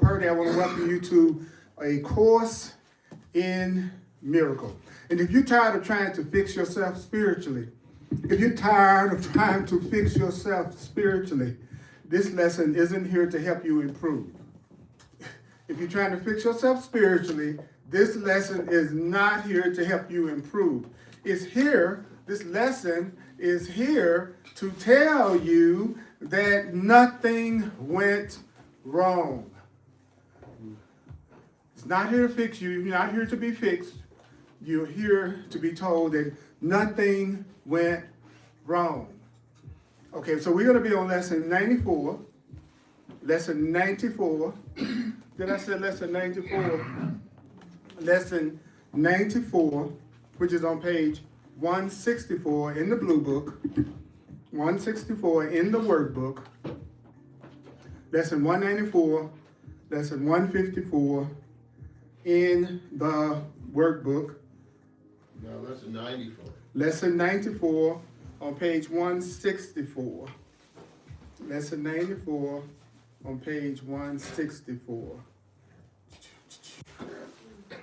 Purdy. I want to welcome you to a course in miracle. And if you're tired of trying to fix yourself spiritually, if you're tired of trying to fix yourself spiritually, this lesson isn't here to help you improve. If you're trying to fix yourself spiritually, this lesson is not here to help you improve. This lesson is here to tell you that nothing went wrong. It's not here to fix you. You're not here to be fixed. You're here to be told that nothing went wrong. Okay, so we're going to be on lesson 94. Lesson 94. Did I say lesson 94? Lesson 94, which is on page 164 in the blue book, 164 in the workbook, lesson 194, lesson 154 in the workbook. No, lesson 94. Lesson 94 on page 164. Lesson 94 on page 164.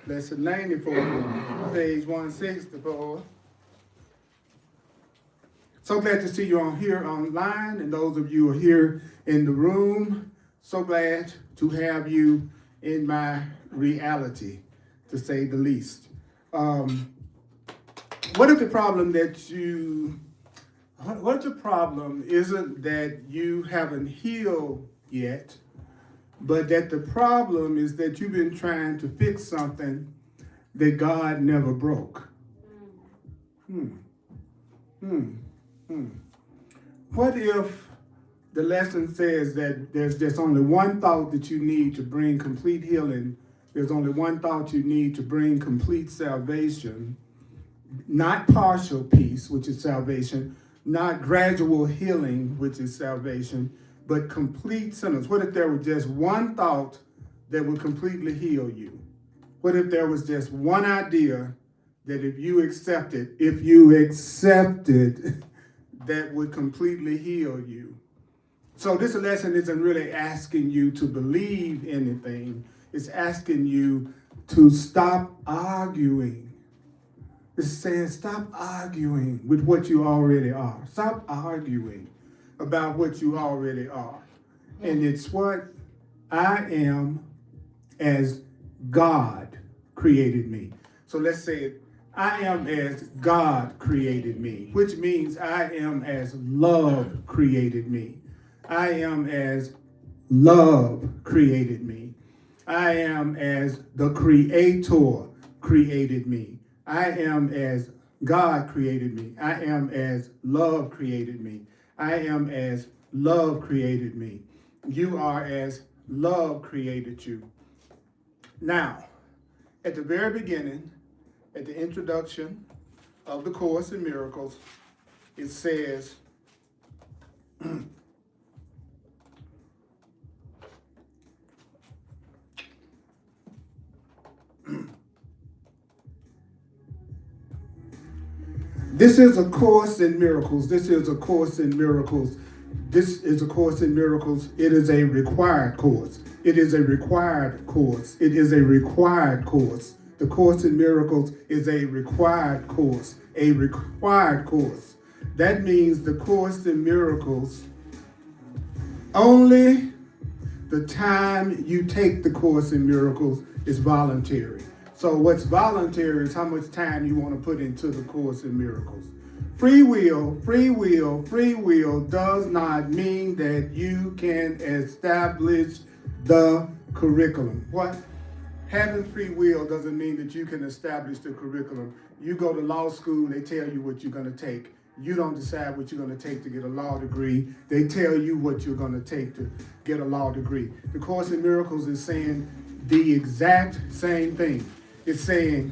Lesson 94, page 164. So glad to see you on here online, and those of you who are here in the room, so glad to have you in my reality, to say the least. What if the problem isn't that you haven't healed yet, but that the problem is that you've been trying to fix something that God never broke? What if the lesson says that there's just only one thought that you need to bring complete healing? There's only one thought you need to bring complete salvation, not partial peace, which is salvation, not gradual healing, which is salvation, but complete sinners. What if there was just one thought that would completely heal you? What if there was just one idea that if you accepted, that would completely heal you? So this lesson isn't really asking you to believe anything. It's asking you to stop arguing. It's saying stop arguing with what you already are. Stop arguing about what you already are. And it's what I am as God created me. So let's say it. I am as God created me, which means I am as love created me. I am as love created me. I am as the Creator created me. I am as God created me. I am as love created me. I am as love created me. You are as love created you. Now, at the very beginning, at the introduction of the Course in Miracles, it says, this is a course in miracles. This is a course in miracles. This is a course in miracles. It is a required course. It is a required course. It is a required course. The Course in Miracles is a required course. A required course. That means the Course in Miracles, only the time you take the Course in Miracles is voluntary. So what's voluntary is how much time you want to put into the Course in Miracles. Free will does not mean that you can establish the curriculum. What? Having free will doesn't mean that you can establish the curriculum. You go to law school, they tell you what you're going to take. You don't decide what you're going to take to get a law degree. They tell you what you're going to take to get a law degree. The Course in Miracles is saying the exact same thing. It's saying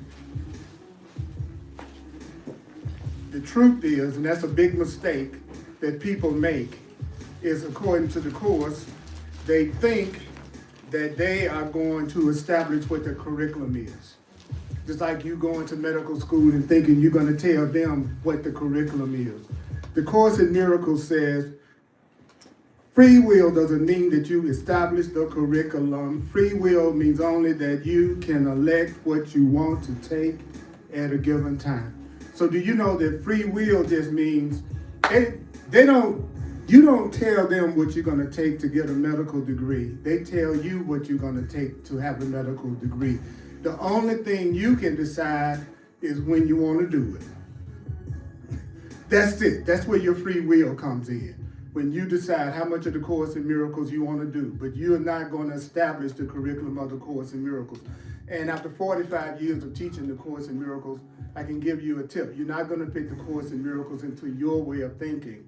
the truth is, and that's a big mistake that people make, is according to the Course, they think that they are going to establish what the curriculum is. Just like you going to medical school and thinking you're going to tell them what the curriculum is. The Course in Miracles says Free will doesn't mean that you establish the curriculum. Free will means only that you can elect what you want to take at a given time. So do you know that free will just means you don't tell them what you're going to take to get a medical degree. They tell you what you're going to take to have a medical degree. The only thing you can decide is when you want to do it. That's it. That's where your free will comes in. When you decide how much of the Course in Miracles you want to do, but you're not going to establish the curriculum of the Course in Miracles. And after 45 years of teaching the Course in Miracles, I can give you a tip. You're not going to fit the Course in Miracles into your way of thinking.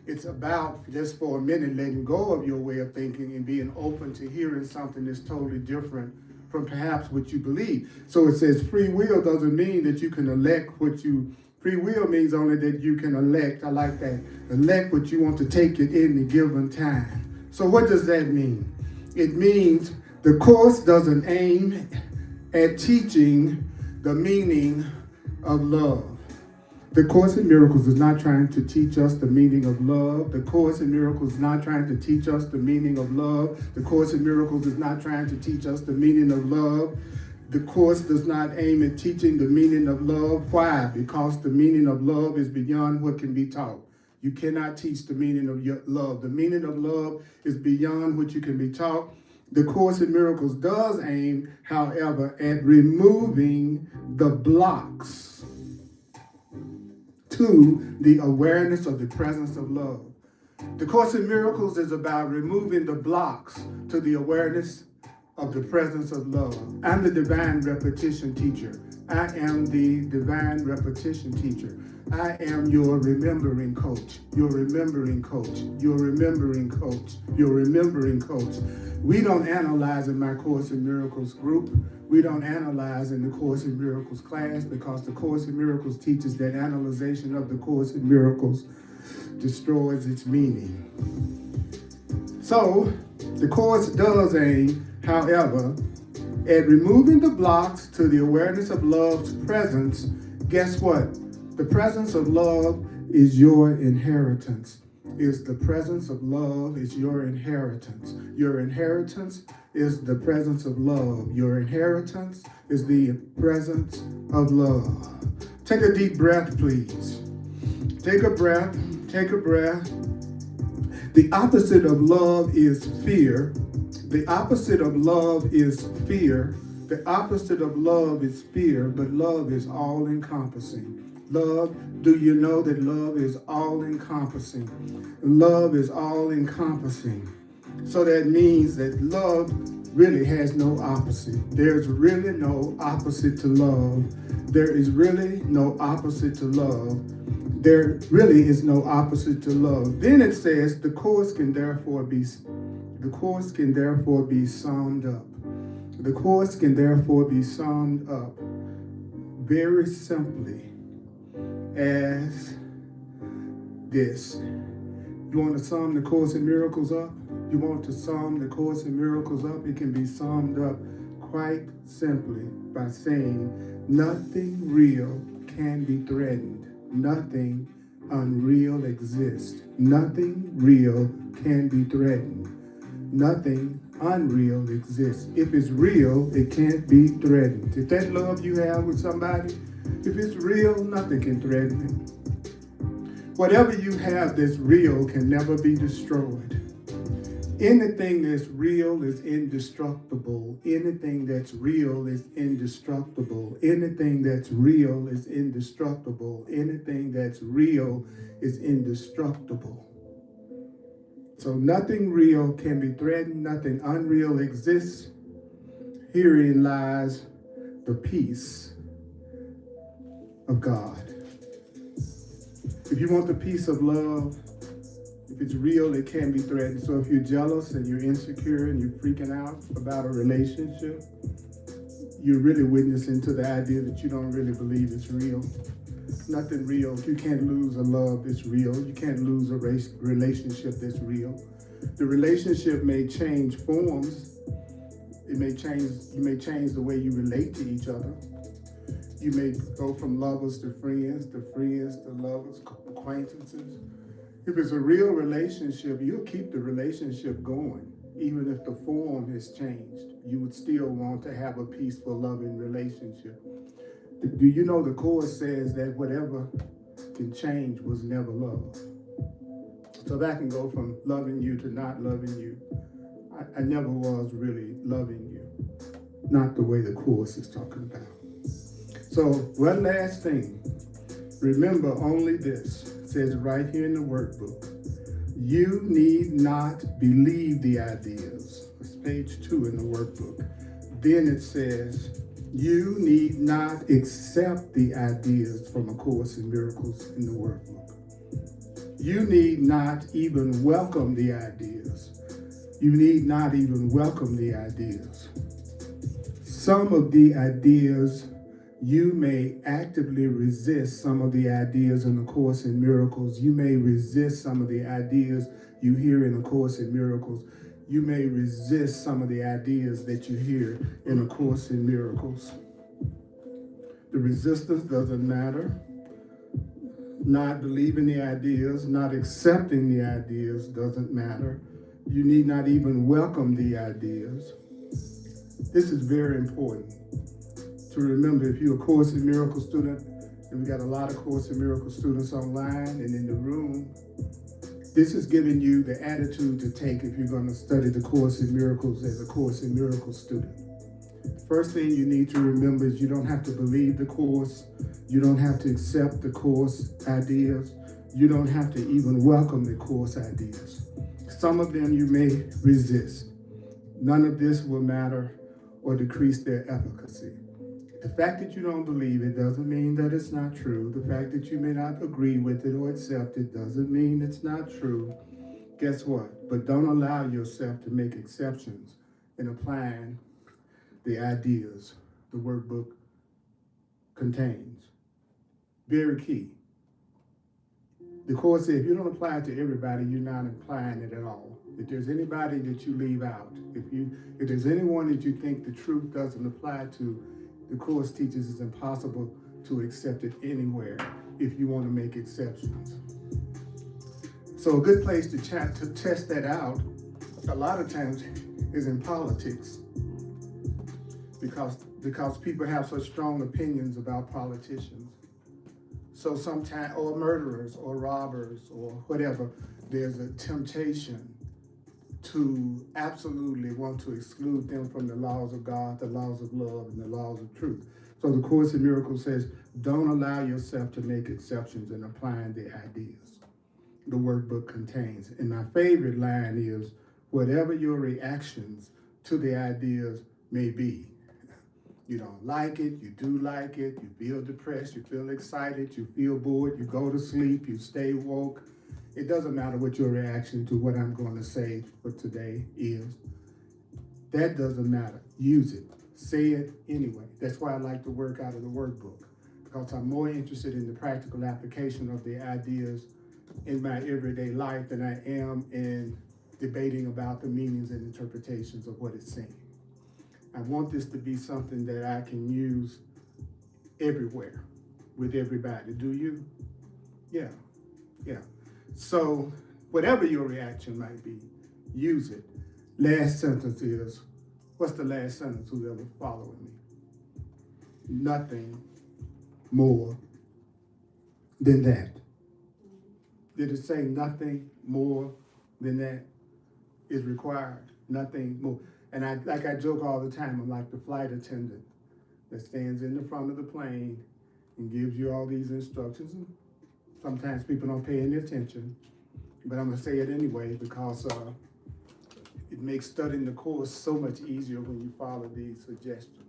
It's about, just for a minute, letting go of your way of thinking and being open to hearing something that's totally different from perhaps what you believe. So it says free will doesn't mean that you can elect what you... Free will means only that you can elect, I like that, elect what you want to take at any given time. So what does that mean? It means the Course doesn't aim at teaching the meaning of love. The Course in Miracles is not trying to teach us the meaning of love. The Course in Miracles is not trying to teach us the meaning of love. The Course in Miracles is not trying to teach us the meaning of love. The Course does not aim at teaching the meaning of love. Why? Because the meaning of love is beyond what can be taught. You cannot teach the meaning of your love. The meaning of love is beyond what you can be taught. The Course in Miracles does aim, however, at removing the blocks to the awareness of the presence of love. The Course in Miracles is about removing the blocks to the awareness of the presence of love. I'm the divine repetition teacher. I am the divine repetition teacher. I am your remembering coach. Your remembering coach. Your remembering coach. Your remembering coach. We don't analyze in my Course in Miracles group. We don't analyze in the Course in Miracles class because the Course in Miracles teaches that analyzation of the Course in Miracles destroys its meaning. So, the Course does aim, however, at removing the blocks to the awareness of love's presence. Guess what? The presence of love is your inheritance. Is the presence of love is your inheritance. Your inheritance is the presence of love. Your inheritance is the presence of love. Take a deep breath, please. Take a breath. Take a breath. The opposite of love is fear. The opposite of love is fear. The opposite of love is fear, but love is all-encompassing. Love, do you know that love is all-encompassing? Love is all-encompassing. So that means that love really has no opposite. There's really no opposite to love. There is really no opposite to love. There really is no opposite to love. Then it says the Course can therefore be summed up. The Course can therefore be summed up very simply as this. You want to sum the Course in Miracles up? You want to sum the Course in Miracles up? It can be summed up quite simply by saying nothing real can be threatened. Nothing unreal exists. Nothing real can be threatened. Nothing unreal exists. If it's real, it can't be threatened. If that love you have with somebody, if it's real, nothing can threaten it. Whatever you have that's real can never be destroyed. Anything that's real is indestructible. Anything that's real is indestructible. Anything that's real is indestructible. Anything that's real is indestructible. So nothing real can be threatened. Nothing unreal exists. Herein lies the peace of God. If you want the peace of love, if it's real, it can be threatened. So if you're jealous and you're insecure and you're freaking out about a relationship, you're really witnessing to the idea that you don't really believe it's real. Nothing real. You can't lose a love that's real. You can't lose a relationship that's real. The relationship may change forms. You may change the way you relate to each other. You may go from lovers to friends to lovers, acquaintances. If it's a real relationship, you'll keep the relationship going. Even if the form has changed, you would still want to have a peaceful, loving relationship. Do you know the Course says that whatever can change was never love? So that can go from loving you to not loving you. I never was really loving you. Not the way the Course is talking about. So one last thing. Remember only this. It says right here in the workbook. You need not believe the ideas. It's page 2 in the workbook. Then it says, you need not accept the ideas from A Course in Miracles in the workbook. You need not even welcome the ideas. You need not even welcome the ideas. Some of the ideas you may actively resist. Some of the ideas in A Course in Miracles. You may resist some of the ideas you hear in A Course in Miracles. You may resist some of the ideas that you hear in A Course in Miracles. The resistance doesn't matter. Not believing the ideas, not accepting the ideas doesn't matter. You need not even welcome the ideas. This is very important to remember. If you're a Course in Miracles student, and we got a lot of Course in Miracles students online and in the room, this is giving you the attitude to take if you're going to study the Course in Miracles as a Course in Miracles student. First thing you need to remember is you don't have to believe the Course. You don't have to accept the Course ideas. You don't have to even welcome the Course ideas. Some of them you may resist. None of this will matter or decrease their efficacy. The fact that you don't believe it doesn't mean that it's not true. The fact that you may not agree with it or accept it doesn't mean it's not true. Guess what? But don't allow yourself to make exceptions in applying the ideas the workbook contains. Very key. The Course says if you don't apply it to everybody, you're not applying it at all. If there's anybody that you leave out, if there's anyone that you think the truth doesn't apply to, the Course teaches it's impossible to accept it anywhere if you want to make exceptions. So a good place to test that out a lot of times is in politics, because people have such strong opinions about politicians. So sometimes, or murderers or robbers or whatever, there's a temptation to absolutely want to exclude them from the laws of God, the laws of love, and the laws of truth. So the Course in Miracles says, don't allow yourself to make exceptions in applying the ideas the workbook contains. And my favorite line is, whatever your reactions to the ideas may be. You don't like it, you do like it, you feel depressed, you feel excited, you feel bored, you go to sleep, you stay woke. It doesn't matter what your reaction to what I'm going to say for today is. That doesn't matter. Use it. Say it anyway. That's why I like to work out of the workbook, because I'm more interested in the practical application of the ideas in my everyday life than I am in debating about the meanings and interpretations of what it's saying. I want this to be something that I can use everywhere with everybody. Do you? Yeah. So whatever your reaction might be, use it. Last sentence is, what's the last sentence, whoever following me? Nothing more than that. Did it say nothing more than that is required? Nothing more. And I joke all the time, I'm like the flight attendant that stands in the front of the plane and gives you all these instructions. And sometimes people don't pay any attention, but I'm gonna say it anyway because it makes studying the Course so much easier when you follow these suggestions.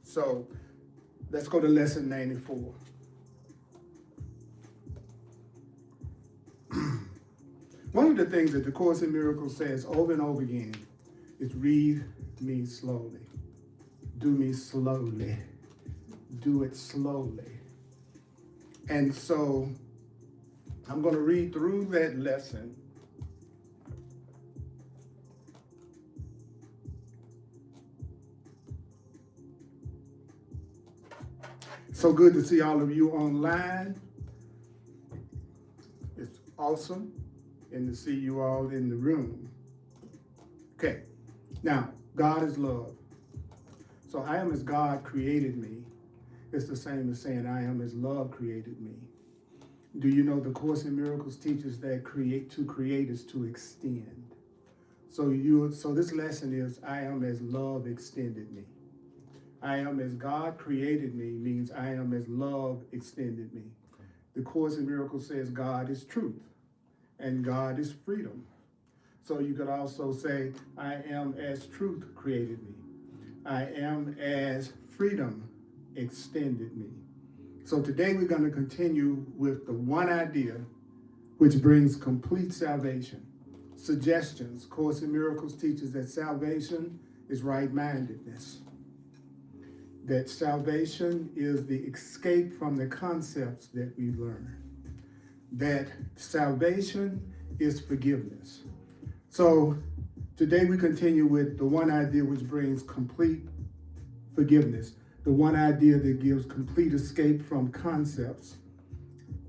So let's go to lesson 94. One of the things that the Course in Miracles says over and over again is read me slowly. Do me slowly. Do it slowly. And so I'm going to read through that lesson. So good to see all of you online. It's awesome and to see you all in the room. Okay, now, God is love. So I am as God created me. It's the same as saying I am as love created me. Do you know the Course in Miracles teaches that to create is to extend. So this lesson is I am as love extended me. I am as God created me means I am as love extended me. The Course in Miracles says God is truth and God is freedom. So you could also say I am as truth created me. I am as freedom extended me. So today we're going to continue with the one idea which brings complete salvation. Suggestions. Course in Miracles teaches that salvation is right-mindedness. That salvation is the escape from the concepts that we learn. That salvation is forgiveness. So today we continue with the one idea which brings complete forgiveness. The one idea that gives complete escape from concepts.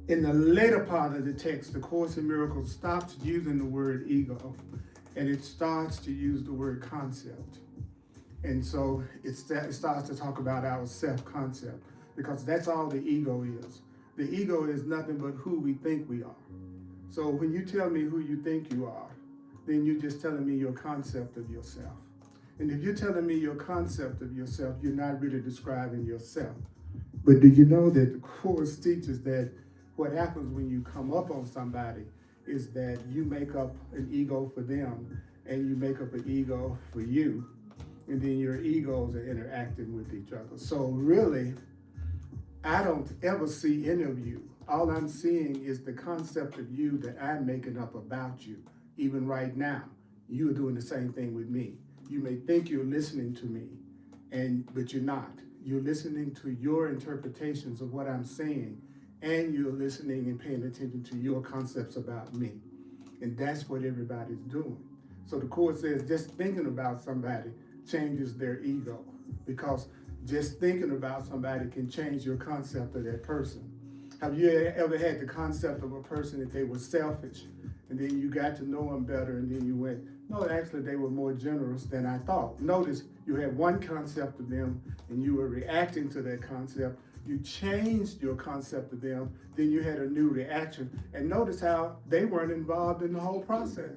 In the later part of the text, the Course in Miracles stops using the word ego and it starts to use the word concept. And so it starts to talk about our self-concept because that's all the ego is. The ego is nothing but who we think we are. So when you tell me who you think you are, then you're just telling me your concept of yourself. And if you're telling me your concept of yourself, you're not really describing yourself. But do you know that the Course teaches that what happens when you come up on somebody is that you make up an ego for them and you make up an ego for you. And then your egos are interacting with each other. So really, I don't ever see any of you. All I'm seeing is the concept of you that I'm making up about you. Even right now, you are doing the same thing with me. You may think you're listening to me, but you're not. You're listening to your interpretations of what I'm saying, and you're listening and paying attention to your concepts about me. And that's what everybody's doing. So the Course says just thinking about somebody changes their ego, because just thinking about somebody can change your concept of that person. Have you ever had the concept of a person that they were selfish, and then you got to know them better, and then you went, no, actually they were more generous than I thought. Notice you had one concept of them, and you were reacting to that concept. You changed your concept of them, then you had a new reaction. And notice how they weren't involved in the whole process.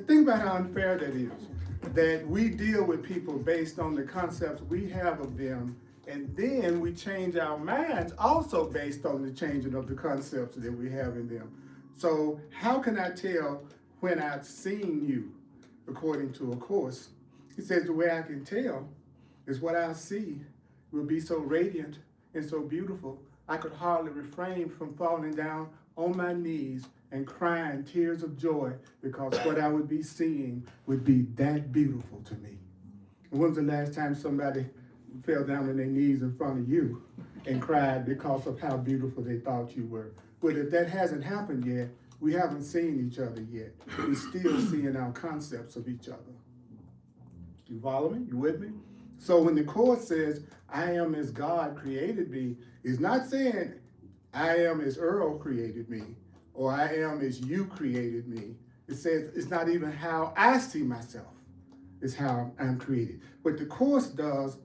Think about how unfair that is, that we deal with people based on the concepts we have of them, and then we change our minds also based on the changing of the concepts that we have in them. So how can I tell when I've seen you, according to a Course? He says the way I can tell is what I see will be so radiant and so beautiful, I could hardly refrain from falling down on my knees and crying tears of joy, because what I would be seeing would be that beautiful to me. And when's the last time somebody fell down on their knees in front of you and cried because of how beautiful they thought you were? But if that hasn't happened yet, we haven't seen each other yet. We're still seeing our concepts of each other. You follow me? You with me? So when the Course says, I am as God created me, it's not saying I am as Earl created me, or I am as you created me. It says it's not even how I see myself, it's how I'm created. What the Course does,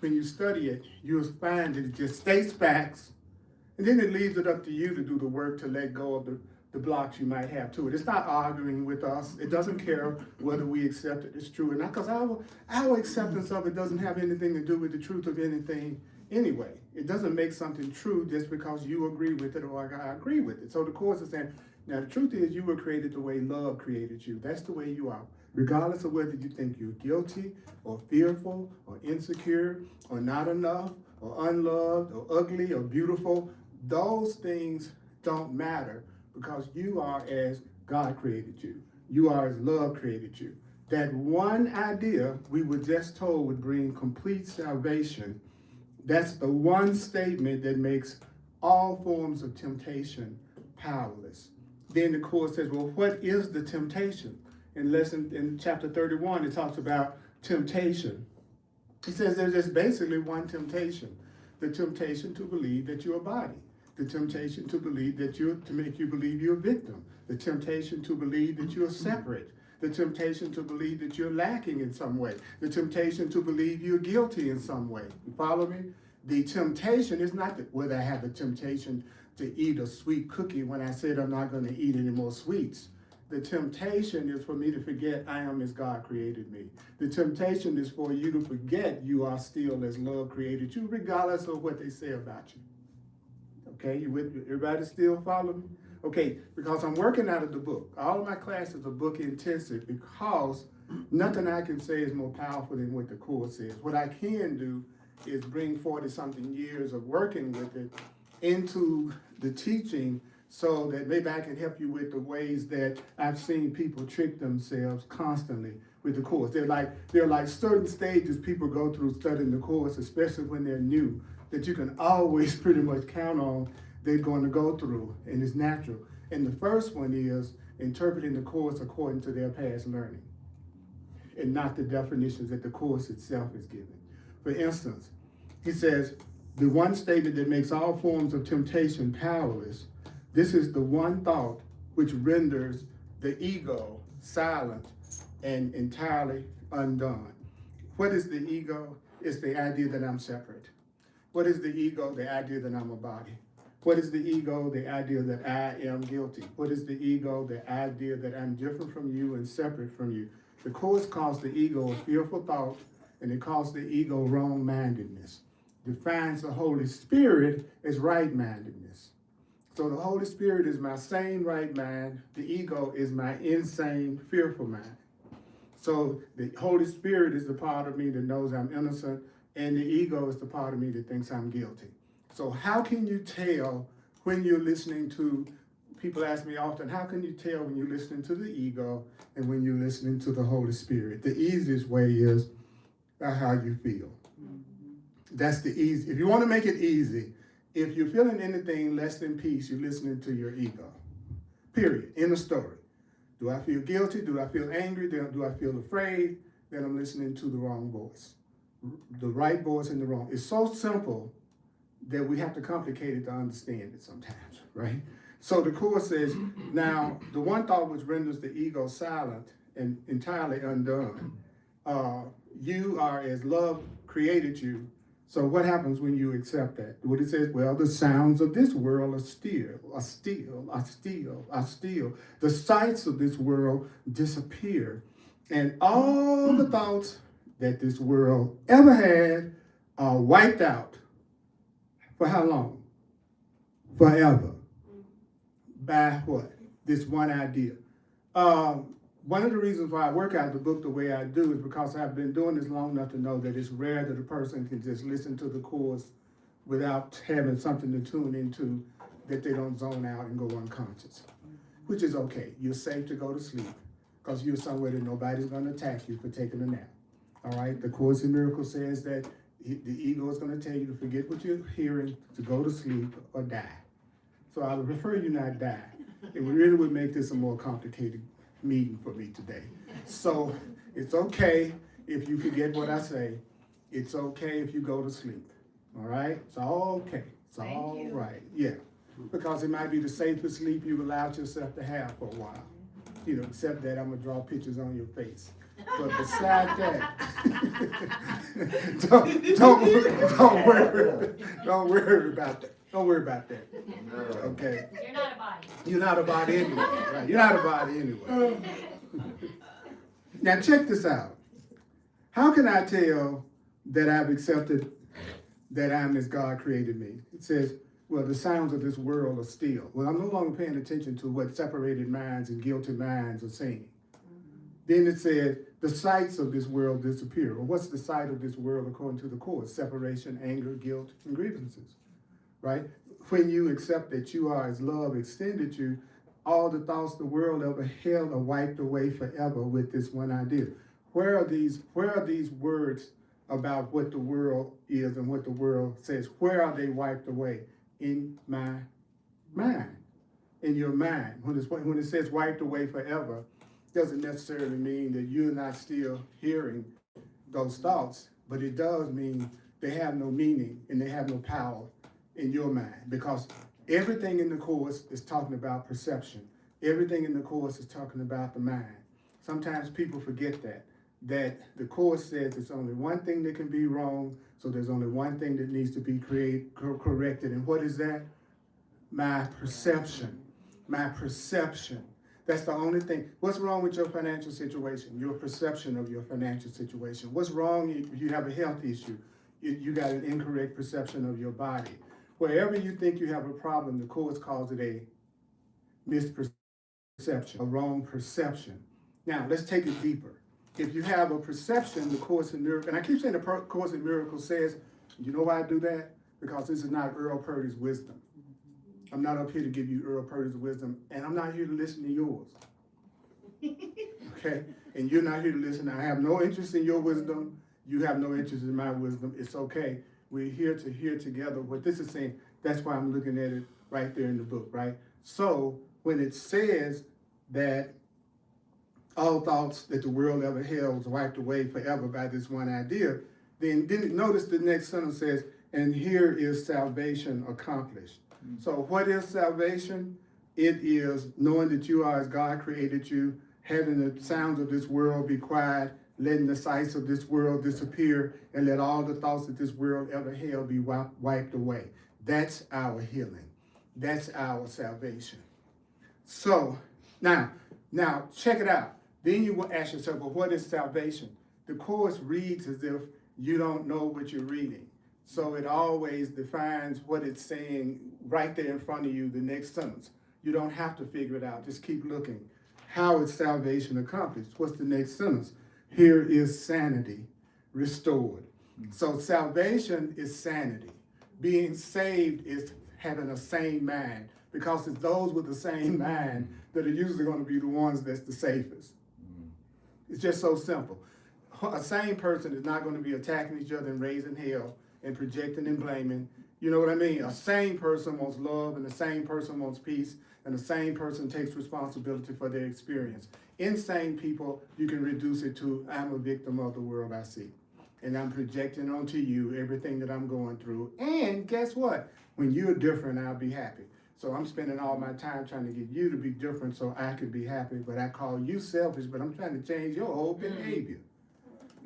when you study it, you'll find that it just states facts, and then it leaves it up to you to do the work to let go of the blocks you might have to it. It's not arguing with us. It doesn't care whether we accept it as true or not, because our acceptance of it doesn't have anything to do with the truth of anything anyway. It doesn't make something true just because you agree with it or I agree with it. So the Course is saying, now the truth is you were created the way love created you. That's the way you are. Regardless of whether you think you're guilty or fearful or insecure or not enough or unloved or ugly or beautiful, those things don't matter, because you are as God created you. You are as love created you. That one idea we were just told would bring complete salvation. That's the one statement that makes all forms of temptation powerless. Then the Course says, well, what is the temptation? In chapter 31, it talks about temptation. He says there's just basically one temptation, the temptation to believe that you're a body, The temptation to believe that to make you believe you're a victim. The temptation to believe that you're separate. The temptation to believe that you're lacking in some way. The temptation to believe you're guilty in some way. You follow me? The temptation is not whether I have the temptation to eat a sweet cookie when I said I'm not going to eat any more sweets. The temptation is for me to forget I am as God created me. The temptation is for you to forget you are still as love created you, regardless of what they say about you. Okay, you with me? Everybody still follow me? Okay, because I'm working out of the book. All of my classes are book intensive because nothing I can say is more powerful than what the Course says. What I can do is bring 40-something years of working with it into the teaching so that maybe I can help you with the ways that I've seen people trick themselves constantly with the Course. They're like certain stages people go through studying the Course, especially when they're new, that you can always pretty much count on they're going to go through, and it's natural. And the first one is interpreting the Course according to their past learning, and not the definitions that the Course itself is giving. For instance, he says, the one statement that makes all forms of temptation powerless, this is the one thought which renders the ego silent and entirely undone. What is the ego? It's the idea that I'm separate. What is the ego? The idea that I'm a body. What is the ego? The idea that I am guilty. What is the ego? The idea that I'm different from you and separate from you. The Course calls the ego a fearful thought, and it calls the ego wrong-mindedness. Defines the Holy Spirit as right-mindedness. So the Holy Spirit is my sane right mind. The ego is my insane, fearful mind. So the Holy Spirit is the part of me that knows I'm innocent, and the ego is the part of me that thinks I'm guilty. So how can you tell when you're listening to, people ask me often, how can you tell when you're listening to the ego and when you're listening to the Holy Spirit? The easiest way is by how you feel. That's the easy. If you want to make it easy, if you're feeling anything less than peace, you're listening to your ego. Period. End of story. Do I feel guilty? Do I feel angry? Do I feel afraid? Then I'm listening to the wrong voice. The right voice and the wrong. It's so simple that we have to complicate it to understand it sometimes, right? So the Course says, now, the one thought which renders the ego silent and entirely undone, you are as love created you. So what happens when you accept that? What it says, well, the sounds of this world are still. The sights of this world disappear. And all the thoughts that this world ever had are wiped out. For how long? Forever. By what? This one idea. One of the reasons why I work out the book the way I do is because I've been doing this long enough to know that it's rare that a person can just listen to the Course without having something to tune into that they don't zone out and go unconscious, which is okay. You're safe to go to sleep because you're somewhere that nobody's going to attack you for taking a nap. All right? The Course in Miracles says that the ego is going to tell you to forget what you're hearing, to go to sleep or die. So I would prefer you not die. It really would make this a more complicated meeting for me today. So it's okay if you forget what I say. It's okay if you go to sleep. All right? It's all okay. It's all right. Yeah. Because it might be the safest sleep you've allowed yourself to have for a while. You know, except that I'm going to draw pictures on your face. But beside that, don't worry about that. Don't worry about that. Okay. You're not a body. You're not a body anyway. Right? You're not a body anyway. Now check this out. How can I tell that I've accepted that I'm as God created me? It says, well, the sounds of this world are still. Well, I'm no longer paying attention to what separated minds and guilty minds are saying. Then it said, the sights of this world disappear. Well, what's the sight of this world according to the Course? Separation, anger, guilt, and grievances, right? When you accept that you are as love extended you, all the thoughts the world ever held are wiped away forever with this one idea. Where are these words about what the world is and what the world says? Where are they wiped away? In my mind, in your mind. When it says wiped away forever, doesn't necessarily mean that you're not still hearing those thoughts, but it does mean they have no meaning and they have no power in your mind, because Everything in the Course is talking about perception. Everything in the Course is talking about the mind. Sometimes people forget that the Course says there's only one thing that can be wrong, so there's only one thing that needs to be corrected. And what is that? My perception. My perception. That's the only thing. What's wrong with your financial situation? Your perception of your financial situation. What's wrong if you have a health issue? You got an incorrect perception of your body. Wherever you think you have a problem, the Course calls it a misperception, a wrong perception. Now, let's take it deeper. If you have a perception, the Course in Miracles, and I keep saying the Course in Miracles says, you know why I do that? Because this is not Earl Purdy's wisdom. I'm not up here to give you Earl Purdy's wisdom, and I'm not here to listen to yours. Okay? And you're not here to listen. I have no interest in your wisdom. You have no interest in my wisdom. It's okay. We're here to hear together what this is saying. That's why I'm looking at it right there in the book, right? So when it says that all thoughts that the world ever held was wiped away forever by this one idea, then notice the next sentence says, and here is salvation accomplished. So what is salvation? It is knowing that you are as God created you, having the sounds of this world be quiet, letting the sights of this world disappear, and let all the thoughts that this world ever held be wiped away. That's our healing. That's our salvation. So now check it out. Then you will ask yourself, well, what is salvation? The Course reads as if you don't know what you're reading. So it always defines what it's saying right there in front of you, the next sentence. You don't have to figure it out. Just keep looking. How is salvation accomplished? What's the next sentence? Here is sanity restored. So salvation is sanity. Being saved is having a sane mind, because it's those with the same mind that are usually going to be the ones that's the safest. It's just so simple. A sane person is not going to be attacking each other and raising hell and projecting and blaming. You know what I mean? A sane person wants love, and a sane person wants peace, and a sane person takes responsibility for their experience. Insane people, you can reduce it to, I'm a victim of the world I see. And I'm projecting onto you everything that I'm going through. And guess what? When you're different, I'll be happy. So I'm spending all my time trying to get you to be different so I could be happy, but I call you selfish, but I'm trying to change your whole behavior.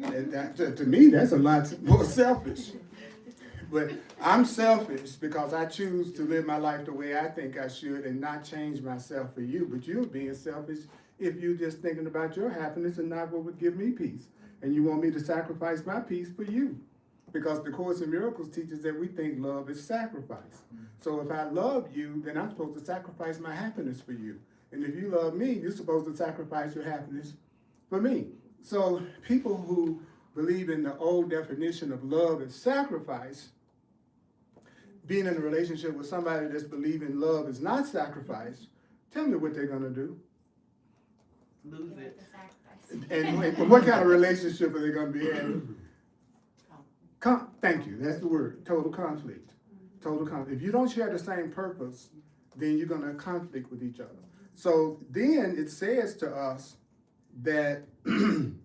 And to me, that's a lot more selfish. But I'm selfish because I choose to live my life the way I think I should and not change myself for you. But you're being selfish if you're just thinking about your happiness and not what would give me peace. And you want me to sacrifice my peace for you. Because the Course in Miracles teaches that we think love is sacrifice. So if I love you, then I'm supposed to sacrifice my happiness for you. And if you love me, you're supposed to sacrifice your happiness for me. So people who believe in the old definition of love as sacrifice, being in a relationship with somebody that's believing love is not sacrifice, tell me what they're going to do. Lose it. And what kind of relationship are they going to be in? Thank you. That's the word. Total conflict. Total conflict. If you don't share the same purpose, then you're going to conflict with each other. So then it says to us that in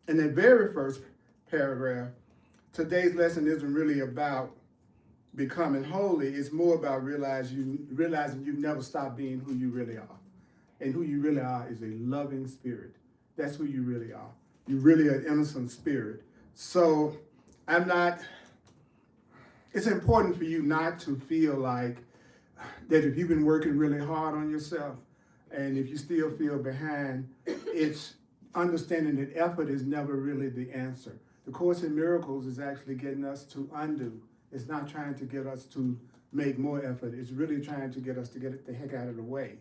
the very first paragraph, today's lesson isn't really about becoming holy. It's more about realizing you've never stopped being who you really are. And who you really are is a loving spirit. That's who you really are. You're really an innocent spirit. So it's important for you not to feel like that if you've been working really hard on yourself and if you still feel behind, it's understanding that effort is never really the answer. The Course in Miracles is actually getting us to undo. It's not trying to get us to make more effort. It's really trying to get us to get the heck out of the way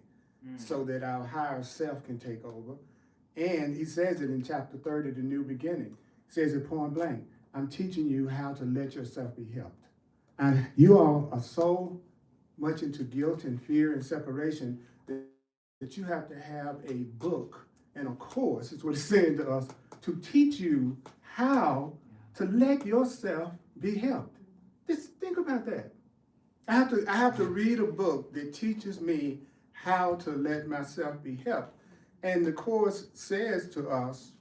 so that our higher self can take over. And he says it in chapter 30, The New Beginning. He says it point blank, I'm teaching you how to let yourself be helped. And you all are so much into guilt and fear and separation that you have to have a book and a course, is what it's saying to us, to teach you how to let yourself be helped. Just think about that. I have to read a book that teaches me how to let myself be helped. And the Course says to us,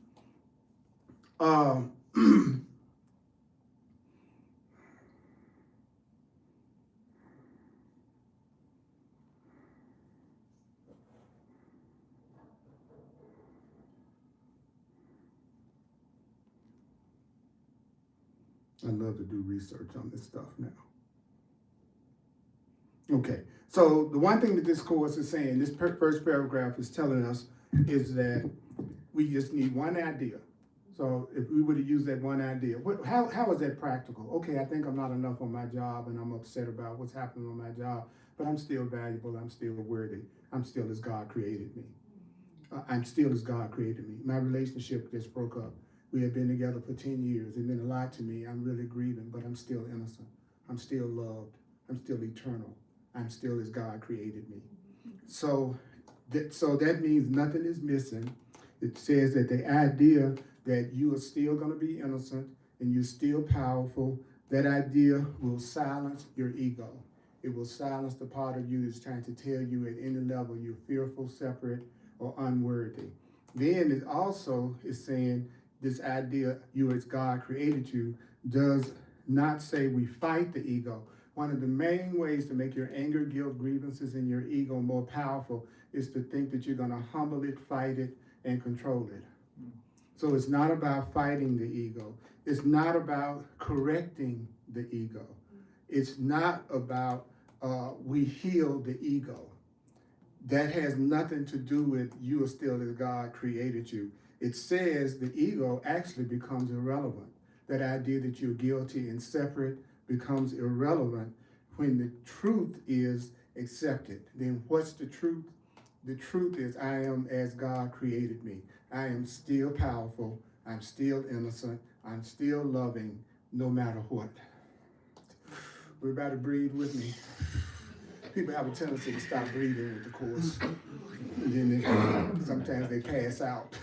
I love to do research on this stuff now. Okay, so the one thing that this course is saying, this first paragraph is telling us, is that we just need one idea. So if we were to use that one idea, how is that practical? Okay, I think I'm not enough on my job and I'm upset about what's happening on my job, but I'm still valuable, I'm still worthy, I'm still as God created me. I'm still as God created me. My relationship just broke up. We had been together for 10 years. It meant a lot to me. I'm really grieving, but I'm still innocent. I'm still loved. I'm still eternal. I'm still as God created me. So that means nothing is missing. It says that the idea that you are still going to be innocent and you're still powerful, that idea will silence your ego. It will silence the part of you that's trying to tell you at any level you're fearful, separate, or unworthy. Then it also is saying this idea, you as God created you, does not say we fight the ego. One of the main ways to make your anger, guilt, grievances, and your ego more powerful is to think that you're going to humble it, fight it, and control it. So it's not about fighting the ego. It's not about correcting the ego. It's not about we heal the ego. That has nothing to do with you are still as God created you. It says the ego actually becomes irrelevant. That idea that you're guilty and separate becomes irrelevant when the truth is accepted. Then what's the truth? The truth is I am as God created me. I am still powerful. I'm still innocent. I'm still loving no matter what. Everybody breathe with me. People have a tendency to stop breathing with the course. And then sometimes they pass out.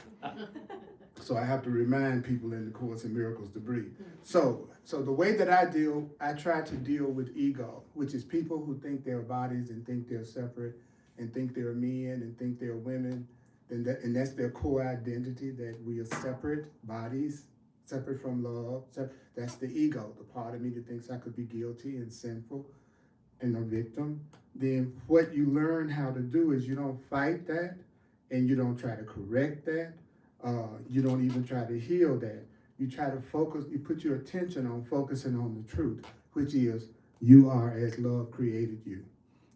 So I have to remind people in the Course in Miracles to breathe. So the way that I try to deal with ego, which is people who think they're bodies and think they're separate and think they're men and think they're women, and that's their core identity, that we are separate bodies, separate from love. That's the ego, the part of me that thinks I could be guilty and sinful and a victim. Then what you learn how to do is you don't fight that and you don't try to correct that. You don't even try to heal that. You try to focus, you put your attention on focusing on the truth, which is you are as love created you.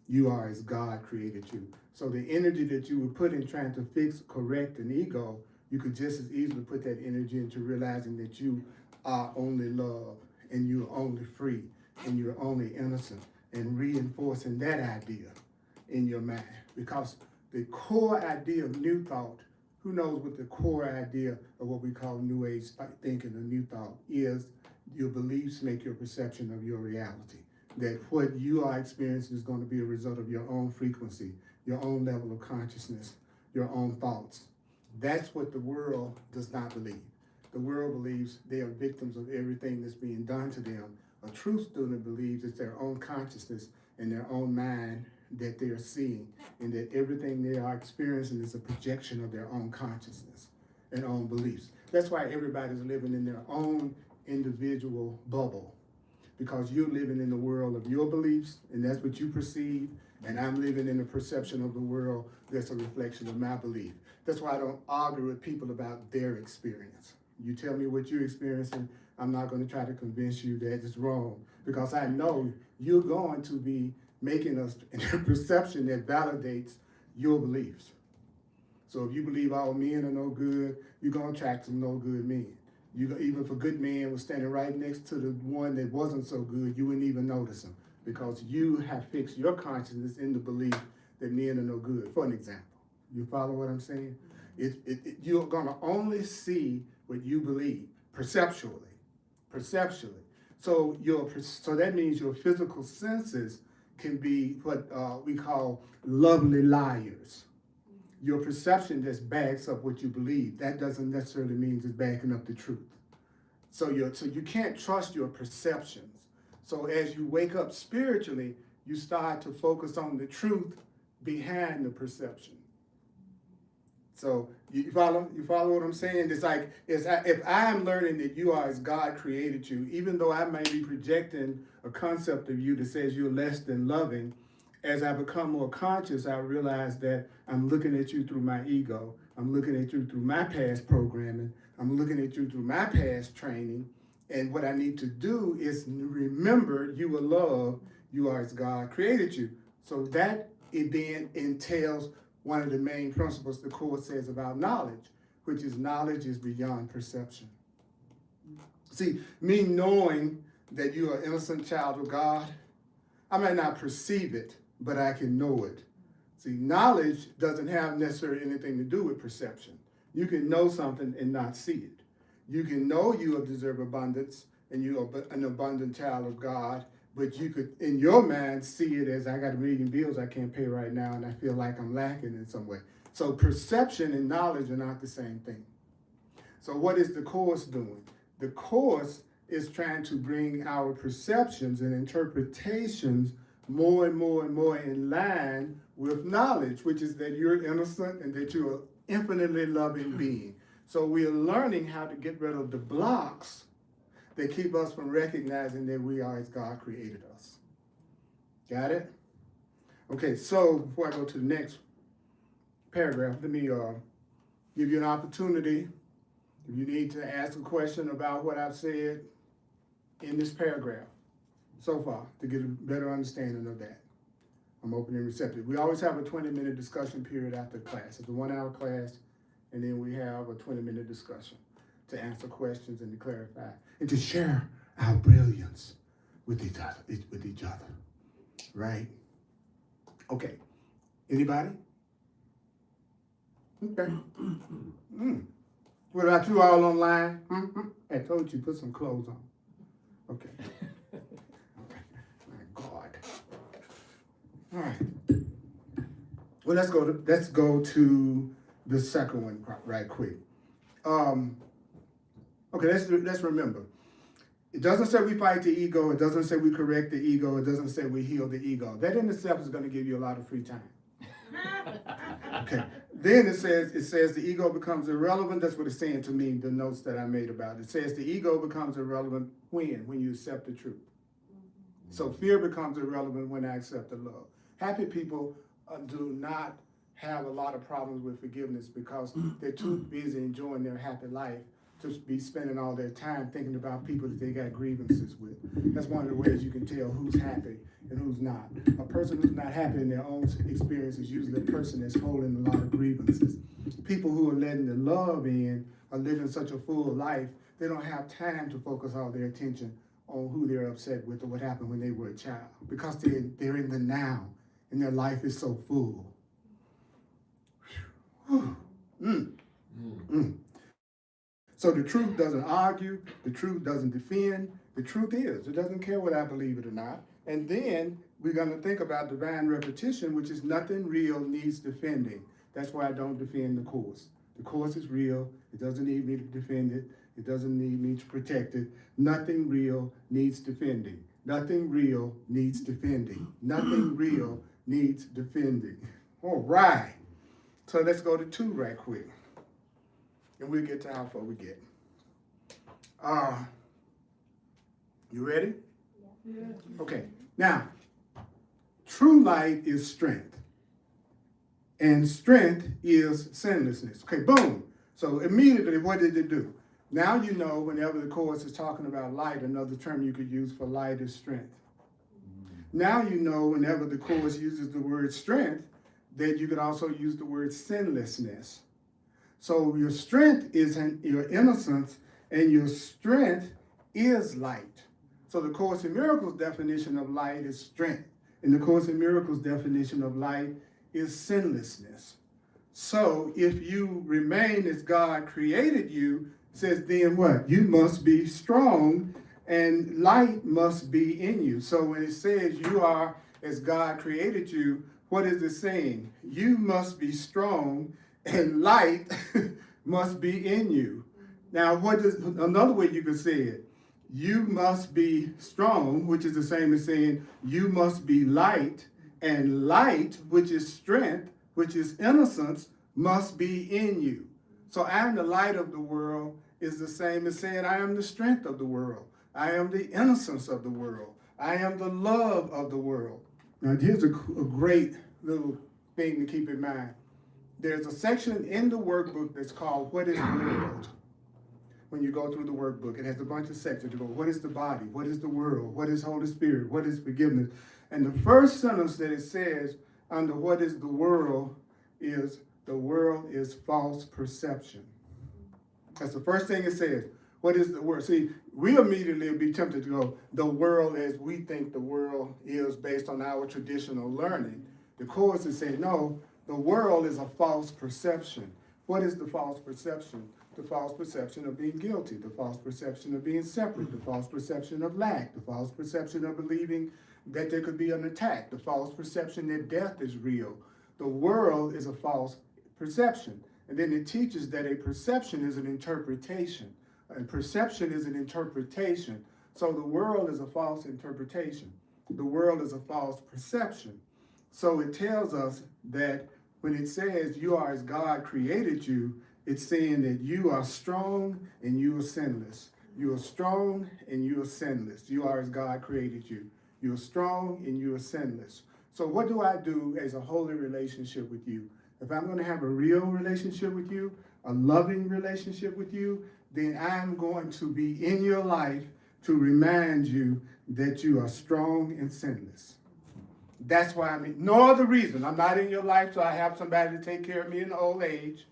You are as God created you. So the energy that you would put in trying to fix, correct an ego, you could just as easily put that energy into realizing that you are only love and you're only free and you're only innocent, and reinforcing that idea in your mind. Because the core idea of New Thought, who knows what the core idea of what we call New Age thinking or New Thought is? Your beliefs make your perception of your reality. That what you are experiencing is going to be a result of your own frequency, your own level of consciousness, your own thoughts. That's what the world does not believe. The world believes they are victims of everything that's being done to them. A true student believes it's their own consciousness and their own mind that they're seeing, and that everything they are experiencing is a projection of their own consciousness and own beliefs. That's why everybody's living in their own individual bubble, because you're living in the world of your beliefs, and that's what you perceive, and I'm living in the perception of the world that's a reflection of my belief. That's why I don't argue with people about their experience. You tell me what you're experiencing, I'm not going to try to convince you that it's wrong, because I know you're going to be making a perception that validates your beliefs. So if you believe all men are no good, you're going to attract some no good men. Even if a good man was standing right next to the one that wasn't so good, you wouldn't even notice him, because you have fixed your consciousness in the belief that men are no good, for an example. You follow what I'm saying? You're going to only see what you believe, perceptually. So that means your physical senses can be what we call lovely liars. Your perception just backs up what you believe. That doesn't necessarily mean it's backing up the truth. So you can't trust your perceptions. So as you wake up spiritually, you start to focus on the truth behind the perception. So you follow what I'm saying? It's like if I'm learning that you are as God created you, even though I may be projecting a concept of you that says you're less than loving, as I become more conscious, I realize that I'm looking at you through my ego. I'm looking at you through my past programming. I'm looking at you through my past training. And what I need to do is remember you are loved, you are as God created you. So that it then entails one of the main principles the Course says about knowledge, which is knowledge is beyond perception. See, me knowing that you are an innocent child of God, I might not perceive it, but I can know it. See, knowledge doesn't have necessarily anything to do with perception. You can know something and not see it. You can know you deserve abundance and you are an abundant child of God, but you could, in your mind, see it as I got a million bills I can't pay right now and I feel like I'm lacking in some way. So perception and knowledge are not the same thing. So what is the Course doing? The Course is trying to bring our perceptions and interpretations more and more and more in line with knowledge, which is that you're innocent and that you're an infinitely loving being. So we're learning how to get rid of the blocks that keep us from recognizing that we are as God created us. Got it? Okay, so before I go to the next paragraph, let me give you an opportunity. If you need to ask a question about what I've said in this paragraph so far to get a better understanding of that, I'm open and receptive. We always have a 20-minute discussion period after class. It's a 1-hour class, and then we have a 20-minute discussion to answer questions and to clarify and to share our brilliance with each other, right? Okay. Anybody? Okay. What about you all online? I told you, put some clothes on. Okay. Okay. My God. All right. Well, let's go to the second one right quick. Okay, let's remember. It doesn't say we fight the ego. It doesn't say we correct the ego. It doesn't say we heal the ego. That in itself is going to give you a lot of free time. Okay. Then it says the ego becomes irrelevant. That's what it's saying to me, the notes that I made about it. It says the ego becomes irrelevant when you accept the truth. So fear becomes irrelevant when I accept the love. Happy people do not have a lot of problems with forgiveness because they're too busy enjoying their happy life to be spending all their time thinking about people that they got grievances with. That's one of the ways you can tell who's happy and who's not. A person who's not happy in their own experience is usually a person that's holding a lot of grievances. People who are letting the love in are living such a full life, they don't have time to focus all their attention on who they're upset with or what happened when they were a child, because they're in the now and their life is so full. So the truth doesn't argue, the truth doesn't defend, the truth is. It doesn't care whether I believe it or not. And then we're going to think about divine repetition, which is nothing real needs defending. That's why I don't defend the Course. The Course is real. It doesn't need me to defend it. It doesn't need me to protect it. Nothing real needs defending. Nothing real needs defending. Nothing real needs defending. All right. So let's go to 2 right quick. And we'll get to how far we get. You ready? Yeah. Okay. Now, true light is strength. And strength is sinlessness. Okay, boom. So immediately, what did it do? Now you know whenever the Course is talking about light, another term you could use for light is strength. Now you know whenever the Course uses the word strength, that you could also use the word sinlessness. So your strength is in your innocence, and your strength is light. So the Course in Miracles definition of light is strength. And the Course in Miracles definition of light is sinlessness. So if you remain as God created you, it says then what? You must be strong and light must be in you. So when it says you are as God created you, what is it saying? You must be strong and light must be in you. Now, another way you could say it? You must be strong, which is the same as saying you must be light, and light, which is strength, which is innocence, must be in you. So I am the light of the world is the same as saying I am the strength of the world. I am the innocence of the world. I am the love of the world. Now, here's a great little thing to keep in mind. There's a section in the workbook that's called What is the World? when you go through the workbook. It has a bunch of sections. You go, what is the body? What is the world? What is Holy Spirit? What is forgiveness? And the first sentence that it says under what is the world is false perception. That's the first thing it says. What is the world? See, we immediately be tempted to go, the world as we think the world is based on our traditional learning. The Course is saying, no, the world is a false perception. What is the false perception? The false perception of being guilty, the false perception of being separate, the false perception of lack, the false perception of believing that there could be an attack, the false perception that death is real. The world is a false perception. And then it teaches that a perception is an interpretation. And perception is an interpretation. So the world is a false interpretation. The world is a false perception. So it tells us that when it says you are as God created you, it's saying that you are strong and you are sinless. You are strong and you are sinless. You are as God created you. You are strong and you are sinless. So what do I do as a holy relationship with you? If I'm going to have a real relationship with you, a loving relationship with you, then I'm going to be in your life to remind you that you are strong and sinless. That's why no other reason. I'm not in your life so I have somebody to take care of me in old age.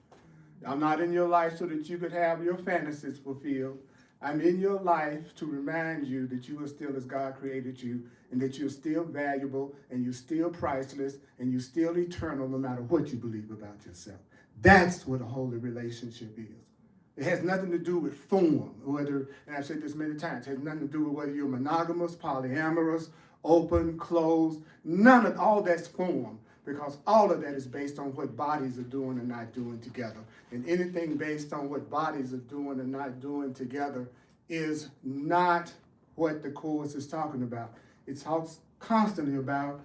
I'm not in your life so that you could have your fantasies fulfilled. I'm in your life to remind you that you are still as God created you, and that you're still valuable, and you're still priceless, and you're still eternal no matter what you believe about yourself. That's what a holy relationship is. It has nothing to do with form, and I've said this many times, it has nothing to do with whether you're monogamous, polyamorous, open, closed. None of all that's form, because all of that is based on what bodies are doing and not doing together. And anything based on what bodies are doing and not doing together is not what the Course is talking about. It talks constantly about,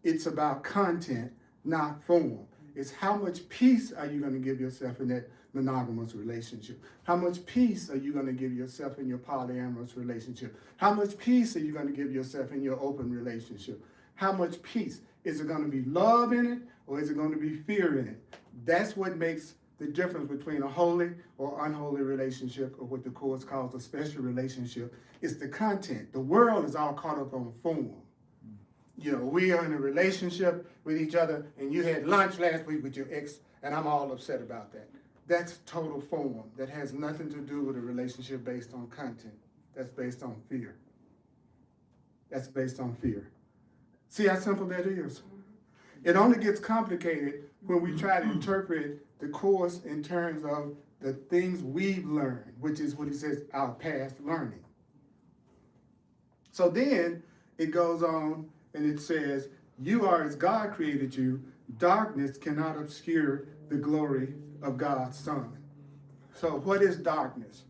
it's about content, not form. It's how much peace are you going to give yourself in that monogamous relationship? How much peace are you going to give yourself in your polyamorous relationship? How much peace are you going to give yourself in your open relationship? How much peace? Is it going to be love in it, or is it going to be fear in it? That's what makes the difference between a holy or unholy relationship, or what the Course calls a special relationship. It's the content. The world is all caught up on form. You know, we are in a relationship with each other, and you had lunch last week with your ex, and I'm all upset about that. That's total form. That has nothing to do with a relationship based on content. That's based on fear. That's based on fear. See how simple that is? It only gets complicated when we try to interpret the Course in terms of the things we've learned, which is what he says, our past learning. So then it goes on and it says, you are as God created you. Darkness cannot obscure the glory of God's Son. So what is darkness?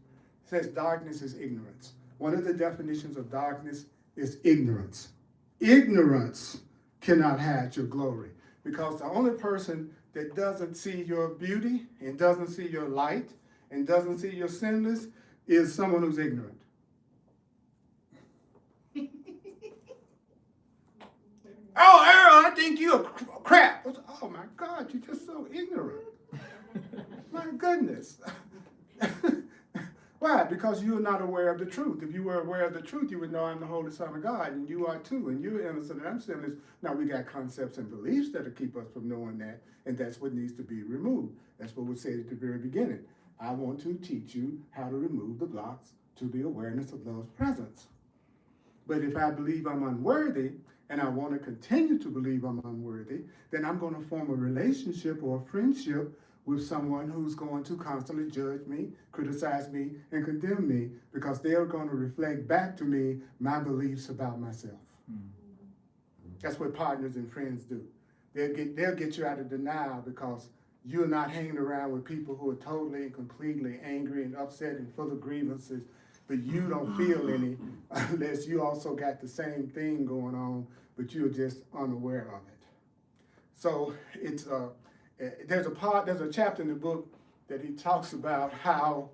It says darkness is ignorance. One of the definitions of darkness is ignorance. Ignorance cannot hide your glory, because the only person that doesn't see your beauty and doesn't see your light and doesn't see your sinless is someone who's ignorant. Oh, Earl, I think you're crap. Oh my God, you're just so ignorant. My goodness. Why? Because you're not aware of the truth. If you were aware of the truth, you would know I'm the Holy Son of God, and you are too, and you're innocent and I'm sinless. Now, we got concepts and beliefs that'll keep us from knowing that, and that's what needs to be removed. That's what we said at the very beginning. I want to teach you how to remove the blocks to the awareness of love's presence. But if I believe I'm unworthy, and I want to continue to believe I'm unworthy, then I'm going to form a relationship or a friendship with someone who's going to constantly judge me, criticize me, and condemn me, because they're going to reflect back to me my beliefs about myself. That's what partners and friends do. They'll get you out of denial because you're not hanging around with people who are totally and completely angry and upset and full of grievances, but you don't feel any unless you also got the same thing going on, but you're just unaware of it. So it's there's a chapter in the book that he talks about how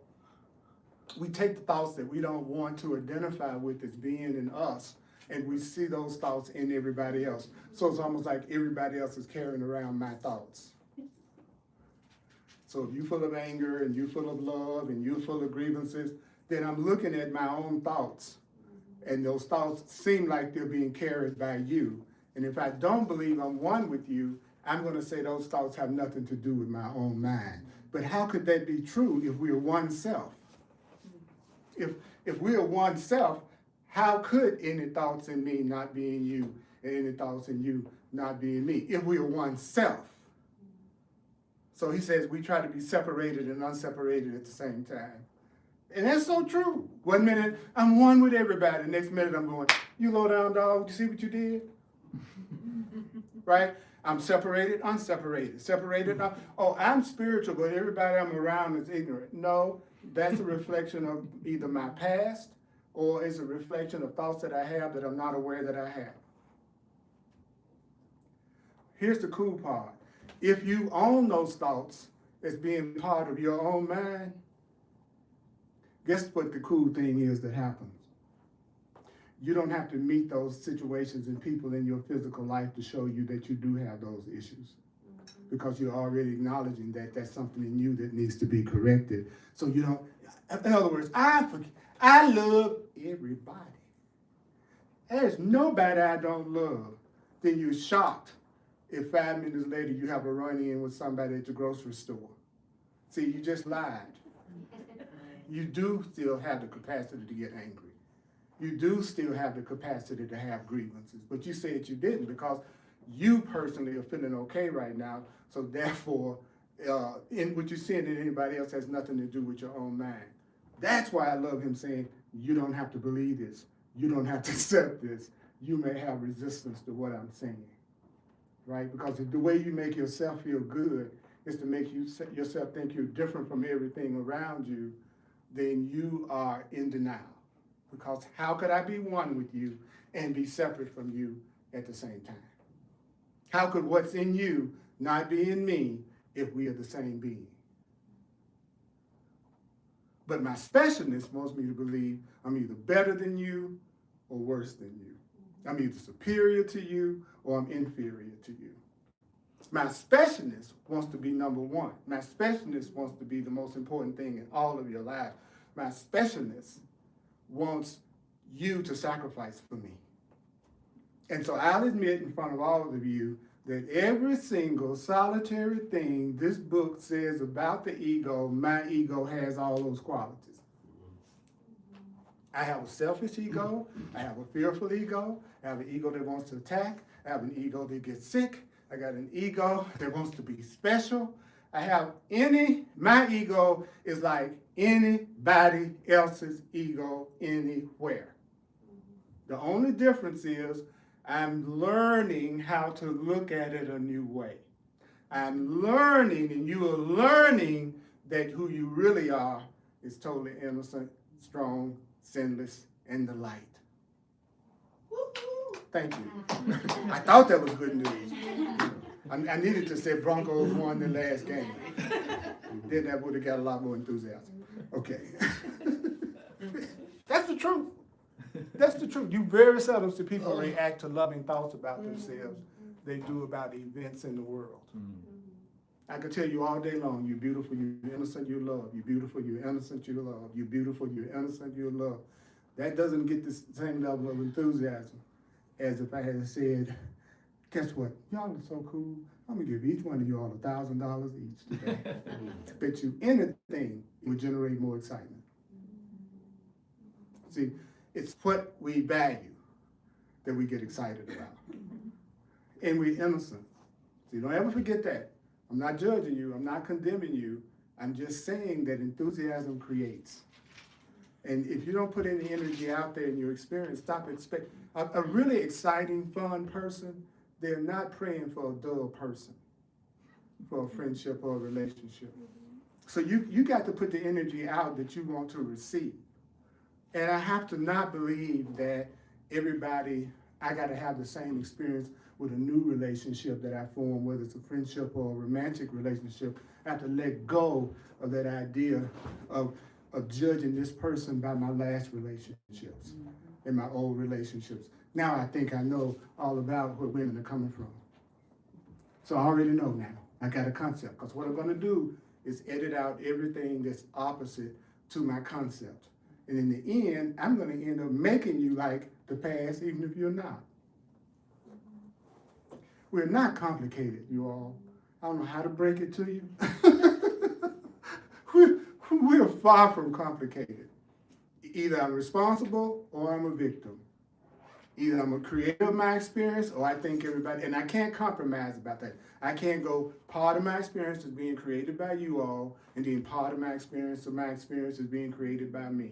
we take the thoughts that we don't want to identify with as being in us, and we see those thoughts in everybody else. So it's almost like everybody else is carrying around my thoughts. So if you're full of anger and you're full of love and you're full of grievances, then I'm looking at my own thoughts. And those thoughts seem like they're being carried by you. And if I don't believe I'm one with you, I'm going to say those thoughts have nothing to do with my own mind. But how could that be true if we're one self? If we're one self, how could any thoughts in me not be in you and any thoughts in you not be in me if we're one self? So he says we try to be separated and unseparated at the same time. And that's so true. One minute I'm one with everybody, next minute I'm going, you low down dog, you see what you did? Right? I'm separated, unseparated. Separated, oh, I'm spiritual, but everybody I'm around is ignorant. No, that's a reflection of either my past or it's a reflection of thoughts that I have that I'm not aware that I have. Here's the cool part. If you own those thoughts as being part of your own mind, guess what the cool thing is that happens? You don't have to meet those situations and people in your physical life to show you that you do have those issues. Because you're already acknowledging that that's something in you that needs to be corrected. So you don't, in other words, I love everybody. There's nobody I don't love. Then you're shocked if 5 minutes later you have a run-in with somebody at the grocery store. See, you just lied. You do still have the capacity to get angry. You do still have the capacity to have grievances, but you said you didn't because you personally are feeling okay right now, so therefore, in what you're seeing in anybody else has nothing to do with your own mind. That's why I love him saying, you don't have to believe this. You don't have to accept this. You may have resistance to what I'm saying, right? Because the way you make yourself feel good is to make yourself think you're different from everything around you, then you are in denial. Because how could I be one with you and be separate from you at the same time? How could what's in you not be in me if we are the same being? But my specialness wants me to believe I'm either better than you or worse than you. I'm either superior to you or I'm inferior to you. My specialness wants to be number one. My specialness wants to be the most important thing in all of your life. My specialness wants you to sacrifice for me. And so I'll admit in front of all of you that every single solitary thing this book says about the ego, my ego has all those qualities. I have a selfish ego, I have a fearful ego, I have an ego that wants to attack, I have an ego that gets sick, I got an ego that wants to be special. My ego is like anybody else's ego anywhere. The only difference is I'm learning how to look at it a new way. I'm learning, and you are learning that who you really are is totally innocent, strong, sinless, and the light. Thank you. I thought that was good news. I needed to say Broncos won the last game. Then that would have got a lot more enthusiasm. Okay. That's the truth. That's the truth. You very seldom see people react to loving thoughts about themselves. They do about events in the world. I could tell you all day long, you're beautiful, you're innocent, you're loved. You're beautiful, you're innocent, you're loved. You're beautiful, you're innocent, you're loved. That doesn't get the same level of enthusiasm as if I had said, guess what? Y'all are so cool. I'm going to give each one of you all $1,000 each today. I bet you anything would generate more excitement. See, it's what we value that we get excited about. And we're innocent. So don't ever forget that. I'm not judging you. I'm not condemning you. I'm just saying that enthusiasm creates. And if you don't put any energy out there in your experience, stop expecting. A really exciting, fun person, they're not praying for a dull person, for a friendship or a relationship. So you got to put the energy out that you want to receive. And I have to not believe that I got to have the same experience with a new relationship that I form, whether it's a friendship or a romantic relationship. I have to let go of that idea of judging this person by my last relationships and my old relationships. Now I think I know all about where women are coming from. So I already know now. I got a concept, because what I'm going to do is edit out everything that's opposite to my concept. And in the end, I'm going to end up making you like the past, even if you're not. We're not complicated, you all. I don't know how to break it to you. we're far from complicated. Either I'm responsible or I'm a victim. Either I'm a creator of my experience or I think everybody, and I can't compromise about that. I can't go, part of my experience is being created by you all, and then part of my experience is being created by me.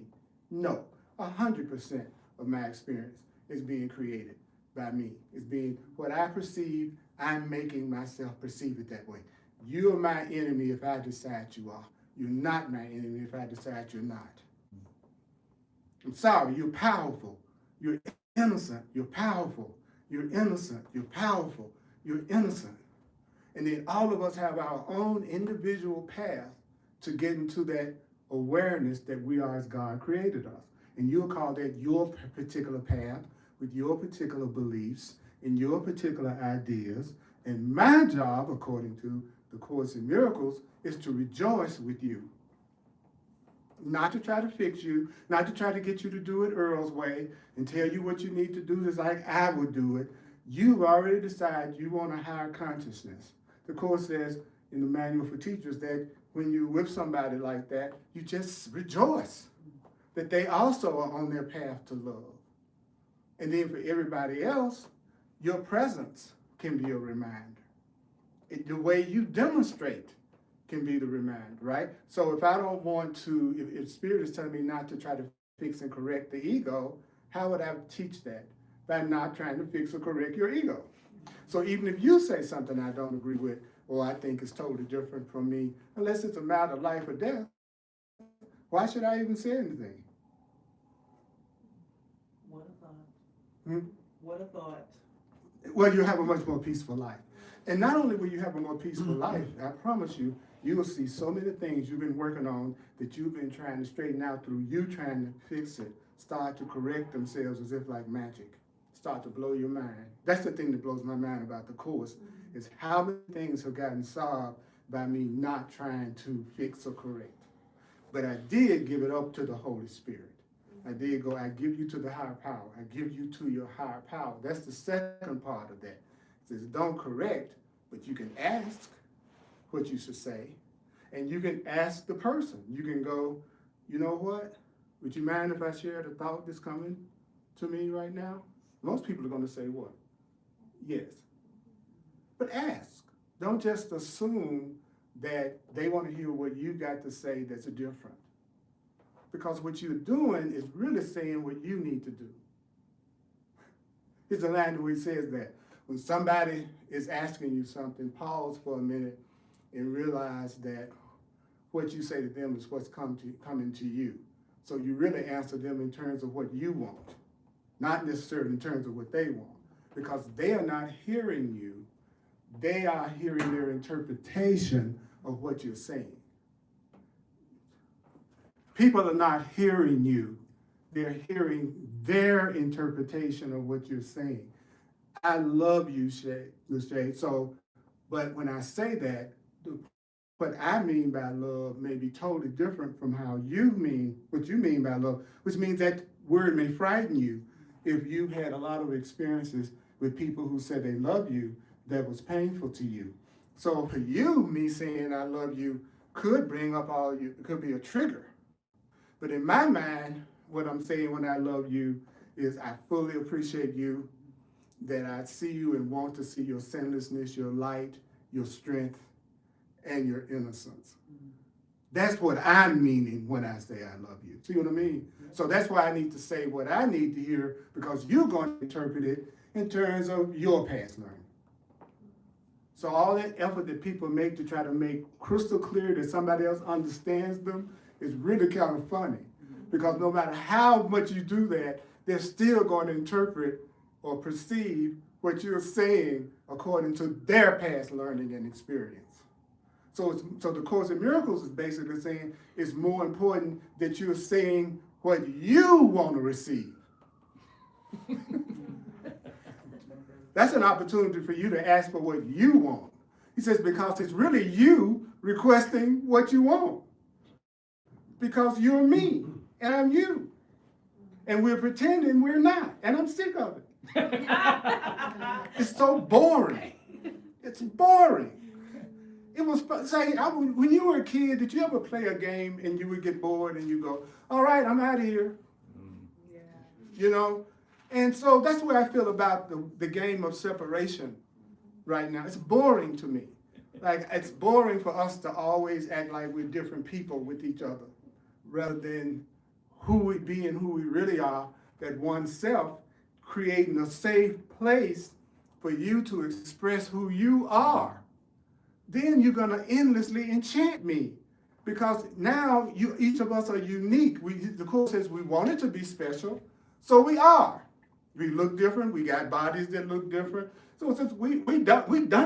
No, 100% of my experience is being created by me. It's being what I perceive, I'm making myself perceive it that way. You are my enemy if I decide you are. You're not my enemy if I decide you're not. I'm sorry, you're powerful. You're innocent, you're powerful. You're innocent, you're powerful, you're innocent. And then all of us have our own individual path to get into that awareness that we are as God created us. And you'll call that your particular path with your particular beliefs and your particular ideas. And my job, according to the Course in Miracles, is to rejoice with you. Not to try to fix you, not to try to get you to do it Earl's way and tell you what you need to do just like I would do it. You've already decided you want a higher consciousness. The Course says in the Manual for Teachers that when you're with somebody like that, you just rejoice that they also are on their path to love. And then for everybody else, your presence can be a reminder. The way you demonstrate can be the reminder, right? So if I don't want to, if Spirit is telling me not to try to fix and correct the ego, how would I teach that? By not trying to fix or correct your ego. So even if you say something I don't agree with, or I think is totally different from me, unless it's a matter of life or death, why should I even say anything? What a thought. What a thought. Well, you have a much more peaceful life. And not only will you have a more peaceful life, I promise you, you will see so many things you've been working on that you've been trying to straighten out through you trying to fix it, start to correct themselves as if like magic, start to blow your mind. That's the thing that blows my mind about the Course, is how many things have gotten solved by me not trying to fix or correct. But I did give it up to the Holy Spirit. I did go, I give you to the higher power. I give you to your higher power. That's the second part of that. It says don't correct, but you can ask what you should say. And you can ask the person. You can go, you know what? Would you mind if I shared a thought that's coming to me right now? Most people are going to say what? Yes. But ask. Don't just assume that they want to hear what you got to say that's different. Because what you're doing is really saying what you need to do. Here's a line where he says that. When somebody is asking you something, pause for a minute and realize that what you say to them is what's coming to you. So you really answer them in terms of what you want, not necessarily in terms of what they want. Because they are not hearing you, they are hearing their interpretation of what you're saying. People are not hearing you, they're hearing their interpretation of what you're saying. I love you, Shay. So, but when I say that, what I mean by love may be totally different from how you mean, what you mean by love, which means that word may frighten you if you've had a lot of experiences with people who said they love you that was painful to you. So for you, me saying I love you could bring up it could be a trigger. But in my mind, what I'm saying when I love you is I fully appreciate you, that I see you and want to see your sinlessness, your light, your strength, and your innocence. That's what I'm meaning when I say I love you. See what I mean? So that's why I need to say what I need to hear, because you're going to interpret it in terms of your past learning. So all that effort that people make to try to make crystal clear that somebody else understands them is really kind of funny. Because no matter how much you do that, they're still going to interpret or perceive what you're saying according to their past learning and experience. So the Course in Miracles is basically saying it's more important that you're saying what you want to receive. That's an opportunity for you to ask for what you want. He says, because it's really you requesting what you want. Because you're me, and I'm you. And we're pretending we're not, and I'm sick of it. It's so boring. It's boring. It was say when you were a kid, did you ever play a game and you would get bored and you go, all right, I'm out of here. Yeah. You know? And so that's the way I feel about the game of separation right now. It's boring to me. Like, it's boring for us to always act like we're different people with each other, rather than who we be and who we really are, that oneself, creating a safe place for you to express who you are. Then you're gonna endlessly enchant me, because now each of us are unique. The Course says we wanted to be special, so we are. We look different. We got bodies that look different. So since we've done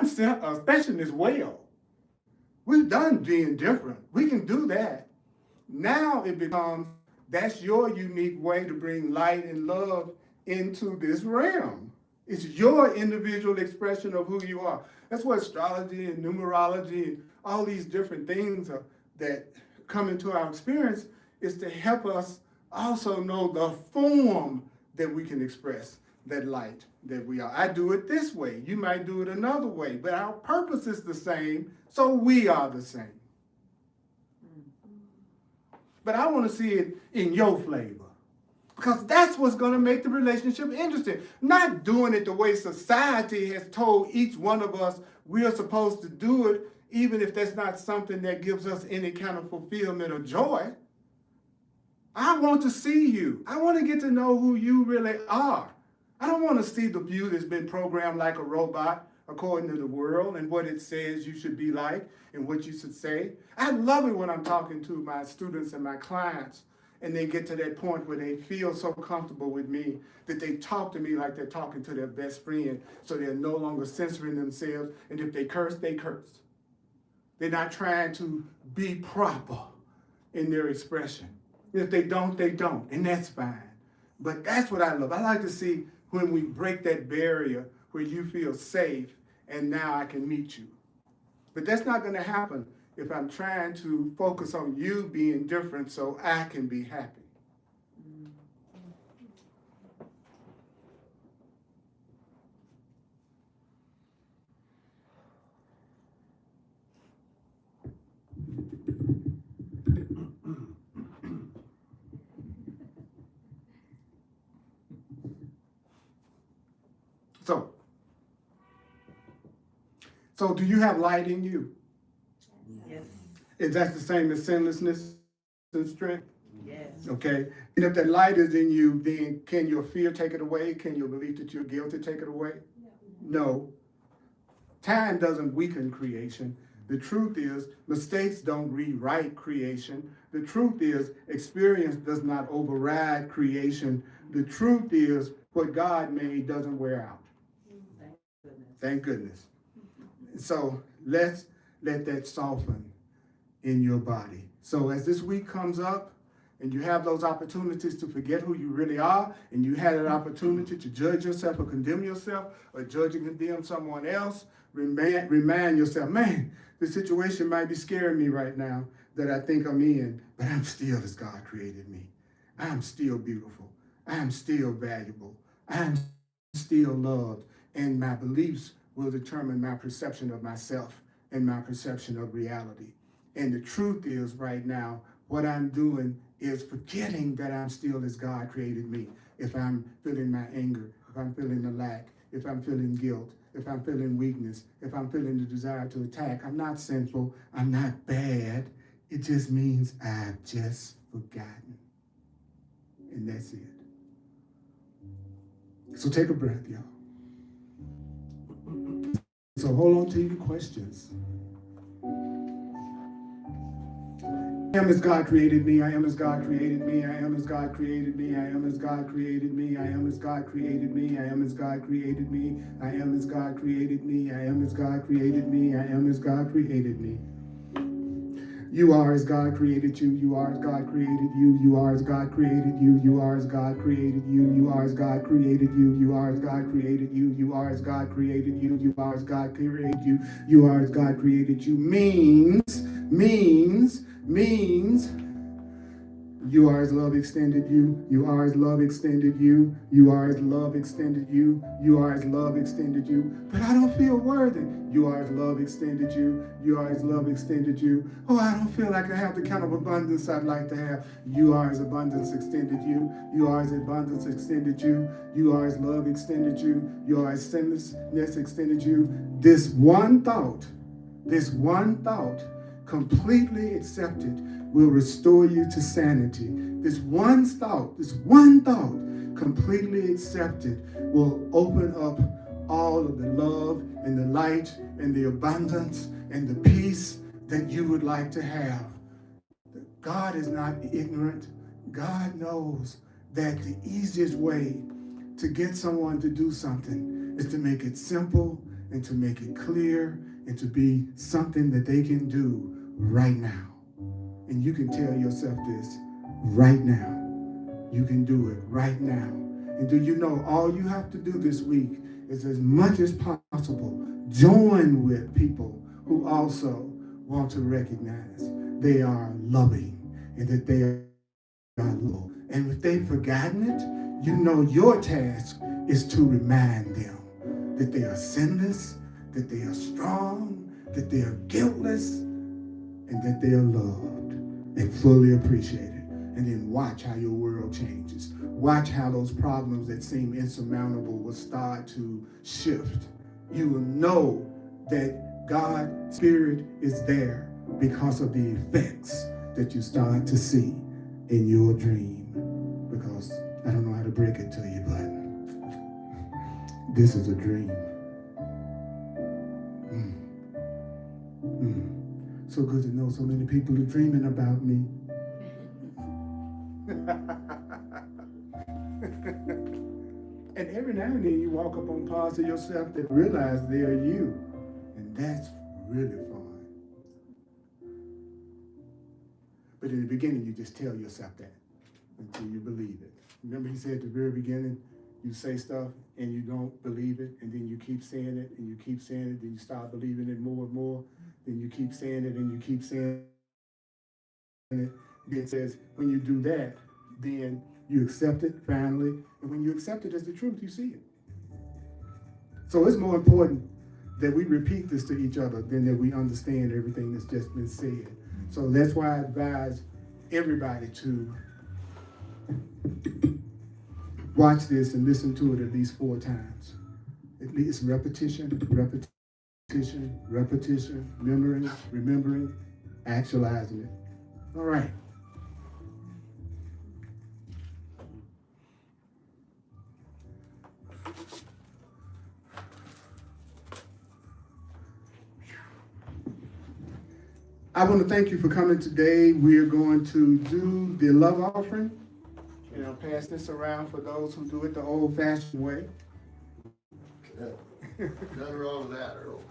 specialness well, we've done being different. We can do that. Now it becomes that's your unique way to bring light and love into this realm. It's your individual expression of who you are. That's what astrology and numerology and all these different things that come into our experience is to help us also know the form that we can express that light that we are. I do it this way. You might do it another way, but our purpose is the same, so we are the same. But I want to see it in your flavor, because that's what's going to make the relationship interesting. Not doing it the way society has told each one of us we're supposed to do it, even if that's not something that gives us any kind of fulfillment or joy. I want to see you. I want to get to know who you really are. I don't want to see the you that's been programmed like a robot according to the world and what it says you should be like and what you should say. I love it when I'm talking to my students and my clients and they get to that point where they feel so comfortable with me that they talk to me like they're talking to their best friend, so they're no longer censoring themselves, and if they curse, they curse. They're not trying to be proper in their expression. If they don't, they don't, and that's fine. But that's what I love. I like to see when we break that barrier where you feel safe and now I can meet you. But that's not going to happen if I'm trying to focus on you being different so I can be happy. So do you have light in you? Yes. Is that the same as sinlessness and strength? Yes. Okay. And if that light is in you, then can your fear take it away? Can your belief that you're guilty take it away? No. Time doesn't weaken creation. The truth is, mistakes don't rewrite creation. The truth is, experience does not override creation. The truth is, what God made doesn't wear out. Thank goodness. Thank goodness. So let's let that soften in your body. So as this week comes up and you have those opportunities to forget who you really are, and you had an opportunity to judge yourself or condemn yourself or judge and condemn someone else, remind yourself, man, the situation might be scaring me right now that I think I'm in, but I'm still as God created me. I'm still beautiful. I'm still valuable. I'm still loved. And my beliefs will determine my perception of myself and my perception of reality. And the truth is right now, what I'm doing is forgetting that I'm still as God created me. If I'm feeling my anger, if I'm feeling the lack, if I'm feeling guilt, if I'm feeling weakness, if I'm feeling the desire to attack, I'm not sinful, I'm not bad. It just means I've just forgotten. And that's it. So take a breath, y'all. So hold on to your questions. I am as God created me. I am as God created me. I am as God created me. I am as God created me. I am as God created me. I am as God created me. I am as God created me. I am as God created me. I am as God created me. You are as God created you. You are as God created you. You are as God created you. You are as God created you. You are as God created you. You are as God created you. You are as God created you. You are as God created you. You are as God created you. Means you are as love extended you. You are as love extended you. You are as love extended you. You are as love extended you. But I don't feel worthy. You are as love extended you. You are as love extended you. Oh, I don't feel like I have the kind of abundance I'd like to have. You are as abundance extended you. You are as abundance extended you. You are as love extended you. You are as sinlessness extended you. This one thought, completely accepted, will restore you to sanity. This one thought, completely accepted, will open up all of the love and the light and the abundance and the peace that you would like to have. God is not ignorant. God knows that the easiest way to get someone to do something is to make it simple and to make it clear and to be something that they can do right now. And you can tell yourself this right now. You can do it right now. And do you know all you have to do this week is, as much as possible, join with people who also want to recognize they are loving and that they are lovable. And if they've forgotten it, you know your task is to remind them that they are sinless, that they are strong, that they are guiltless, and that they are loved and fully appreciated. And then watch how your world changes. Watch how those problems that seem insurmountable will start to shift. You will know that God's Spirit is there because of the effects that you start to see in your dream. Because I don't know how to break it to you, but this is a dream. So good to know so many people are dreaming about me. And every now and then you walk up on parts of yourself that realize they are you. And that's really fun. But in the beginning, you just tell yourself that until you believe it. Remember he said at the very beginning, you say stuff and you don't believe it, and then you keep saying it and you keep saying it, then you start believing it more and more. Then you keep saying it and you keep saying it. It says when you do that, then you accept it finally. And when you accept it as the truth, you see it. So it's more important that we repeat this to each other than that we understand everything that's just been said. So that's why I advise everybody to watch this and listen to it at least 4 times. At least repetition, remembering, actualizing it. All right. I want to thank you for coming today. We are going to do the love offering. And I'll pass this around for those who do it the old-fashioned way. Nothing wrong with that, Earl.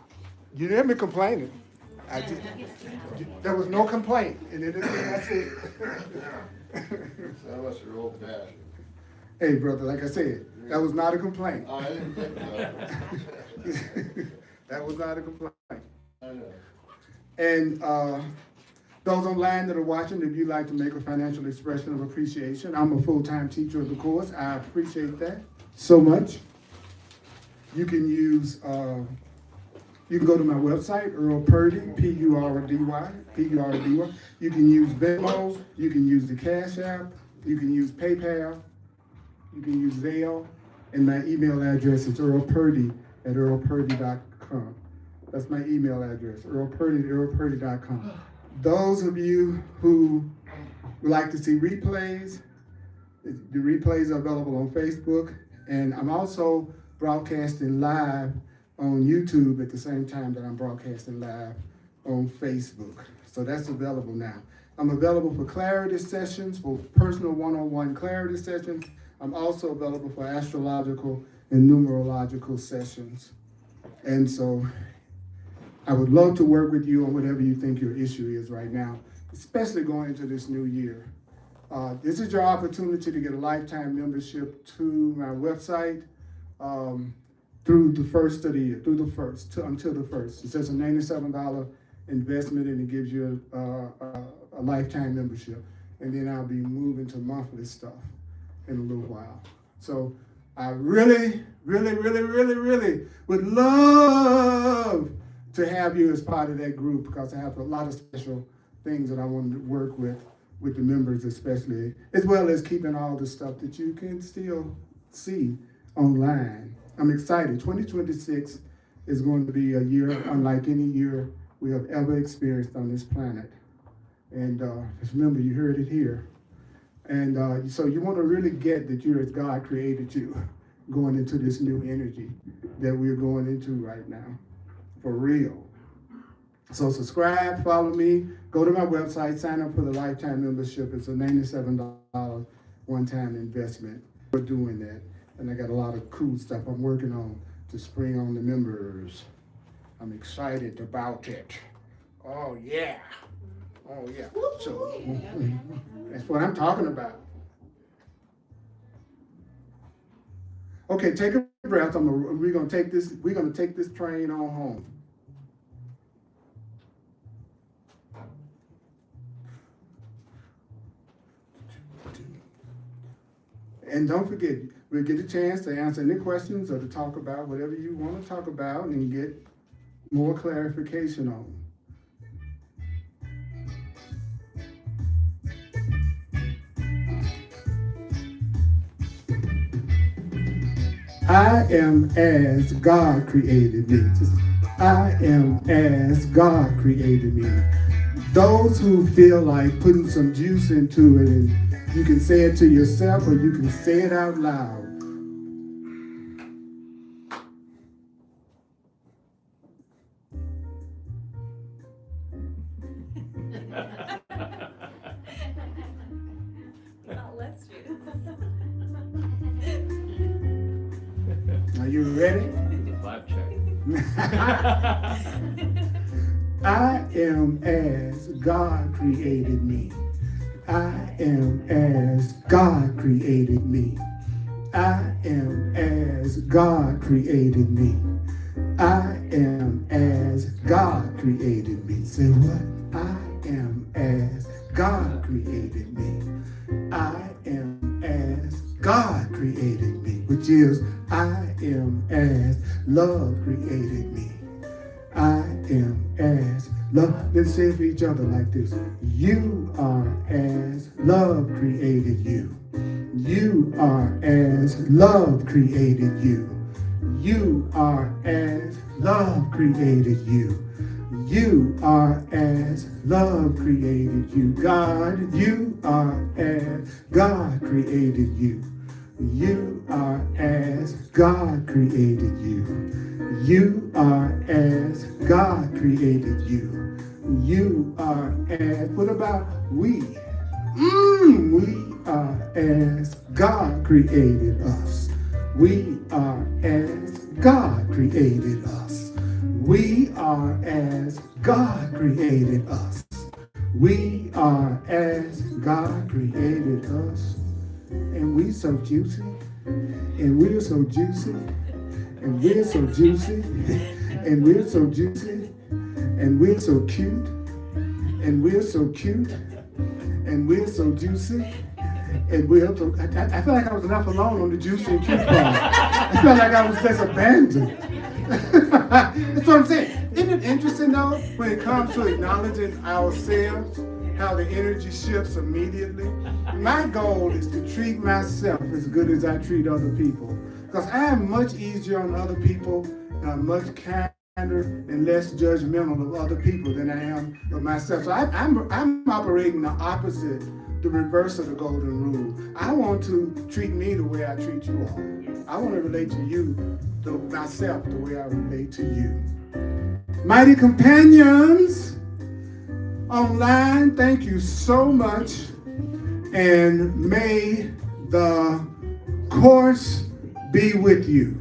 You didn't hear me complaining. I did. There was no complaint in anything I said. Some of us are old fashioned. Hey, brother, like I said, that was not a complaint. I didn't think so. That was not a complaint. I know. And those online that are watching, if you'd like to make a financial expression of appreciation, I'm a full-time teacher of the course. I appreciate that so much. You can use, you can go to my website, Earl Purdy, P-U-R-D-Y. You can use Venmo, you can use the Cash App, you can use PayPal, you can use Zelle, and my email address is earlpurdy@earlpurdy.com. That's my email address, earlpurdy@earlpurdy.com. Those of you who would like to see replays, the replays are available on Facebook, and I'm also broadcasting live on YouTube at the same time that I'm broadcasting live on Facebook. So that's available now. I'm available for clarity sessions, for personal one-on-one clarity sessions. I'm also available for astrological and numerological sessions. And so I would love to work with you on whatever you think your issue is right now. especially going into this new year. This is your opportunity to get a lifetime membership to my website through the first of the year, until the first. It's just a $97 investment, and it gives you a lifetime membership. And then I'll be moving to monthly stuff in a little while. So I really, really, really, really, really would love to have you as part of that group, because I have a lot of special things that I want to work with the members especially, as well as keeping all the stuff that you can still see online. I'm excited. 2026 is going to be a year unlike any year we have ever experienced on this planet. And just remember, you heard it here. And so you want to really get that you're as God created you going into this new energy that we're going into right now, for real. So subscribe, follow me, go to my website, sign up for the lifetime membership. It's a $97 one-time investment for doing that. And I got a lot of cool stuff I'm working on to spring on the members. I'm excited about it. Oh yeah. Oh yeah. So that's what I'm talking about. Okay, take a breath. We're gonna take this train on home. And don't forget, we'll get a chance to answer any questions or to talk about whatever you want to talk about and get more clarification on. I am as God created me. I am as God created me. Those who feel like putting some juice into it, and you can say it to yourself or you can say it out loud. Not less juice. Are you ready? Vibe check. I am as God created me. I am as God created me. I am as God created me. I am as God created me. Say what? I am as God created me. I am as God created me, which is I am as love created me. I am as love. Let's say it for each other like this. You are as love created you. You are as love created you. You are as love created you. You are as love created you. God, you are as God created you. You are as God created you. You are as God created you. You are as, what about we? We are as God created us. We are as God created us. We are as God created us. We are as God created us. And we so juicy. And we're so juicy. And we're so juicy. And we're so juicy. And we're so cute. And we're so cute. And we're so juicy. And we're so, I feel like I was left alone on the juicy and cute part. I felt like I was just abandoned. That's what I'm saying. Isn't it interesting though, when it comes to acknowledging ourselves, how the energy shifts immediately? My goal is to treat myself as good as I treat other people. Because I am much easier on other people, and I'm much kinder and less judgmental of other people than I am of myself. So I'm operating the opposite, the reverse of the golden rule. I want to treat me the way I treat you all. I want to relate to you, myself, the way I relate to you. Mighty companions online, thank you so much. And may the course be with you.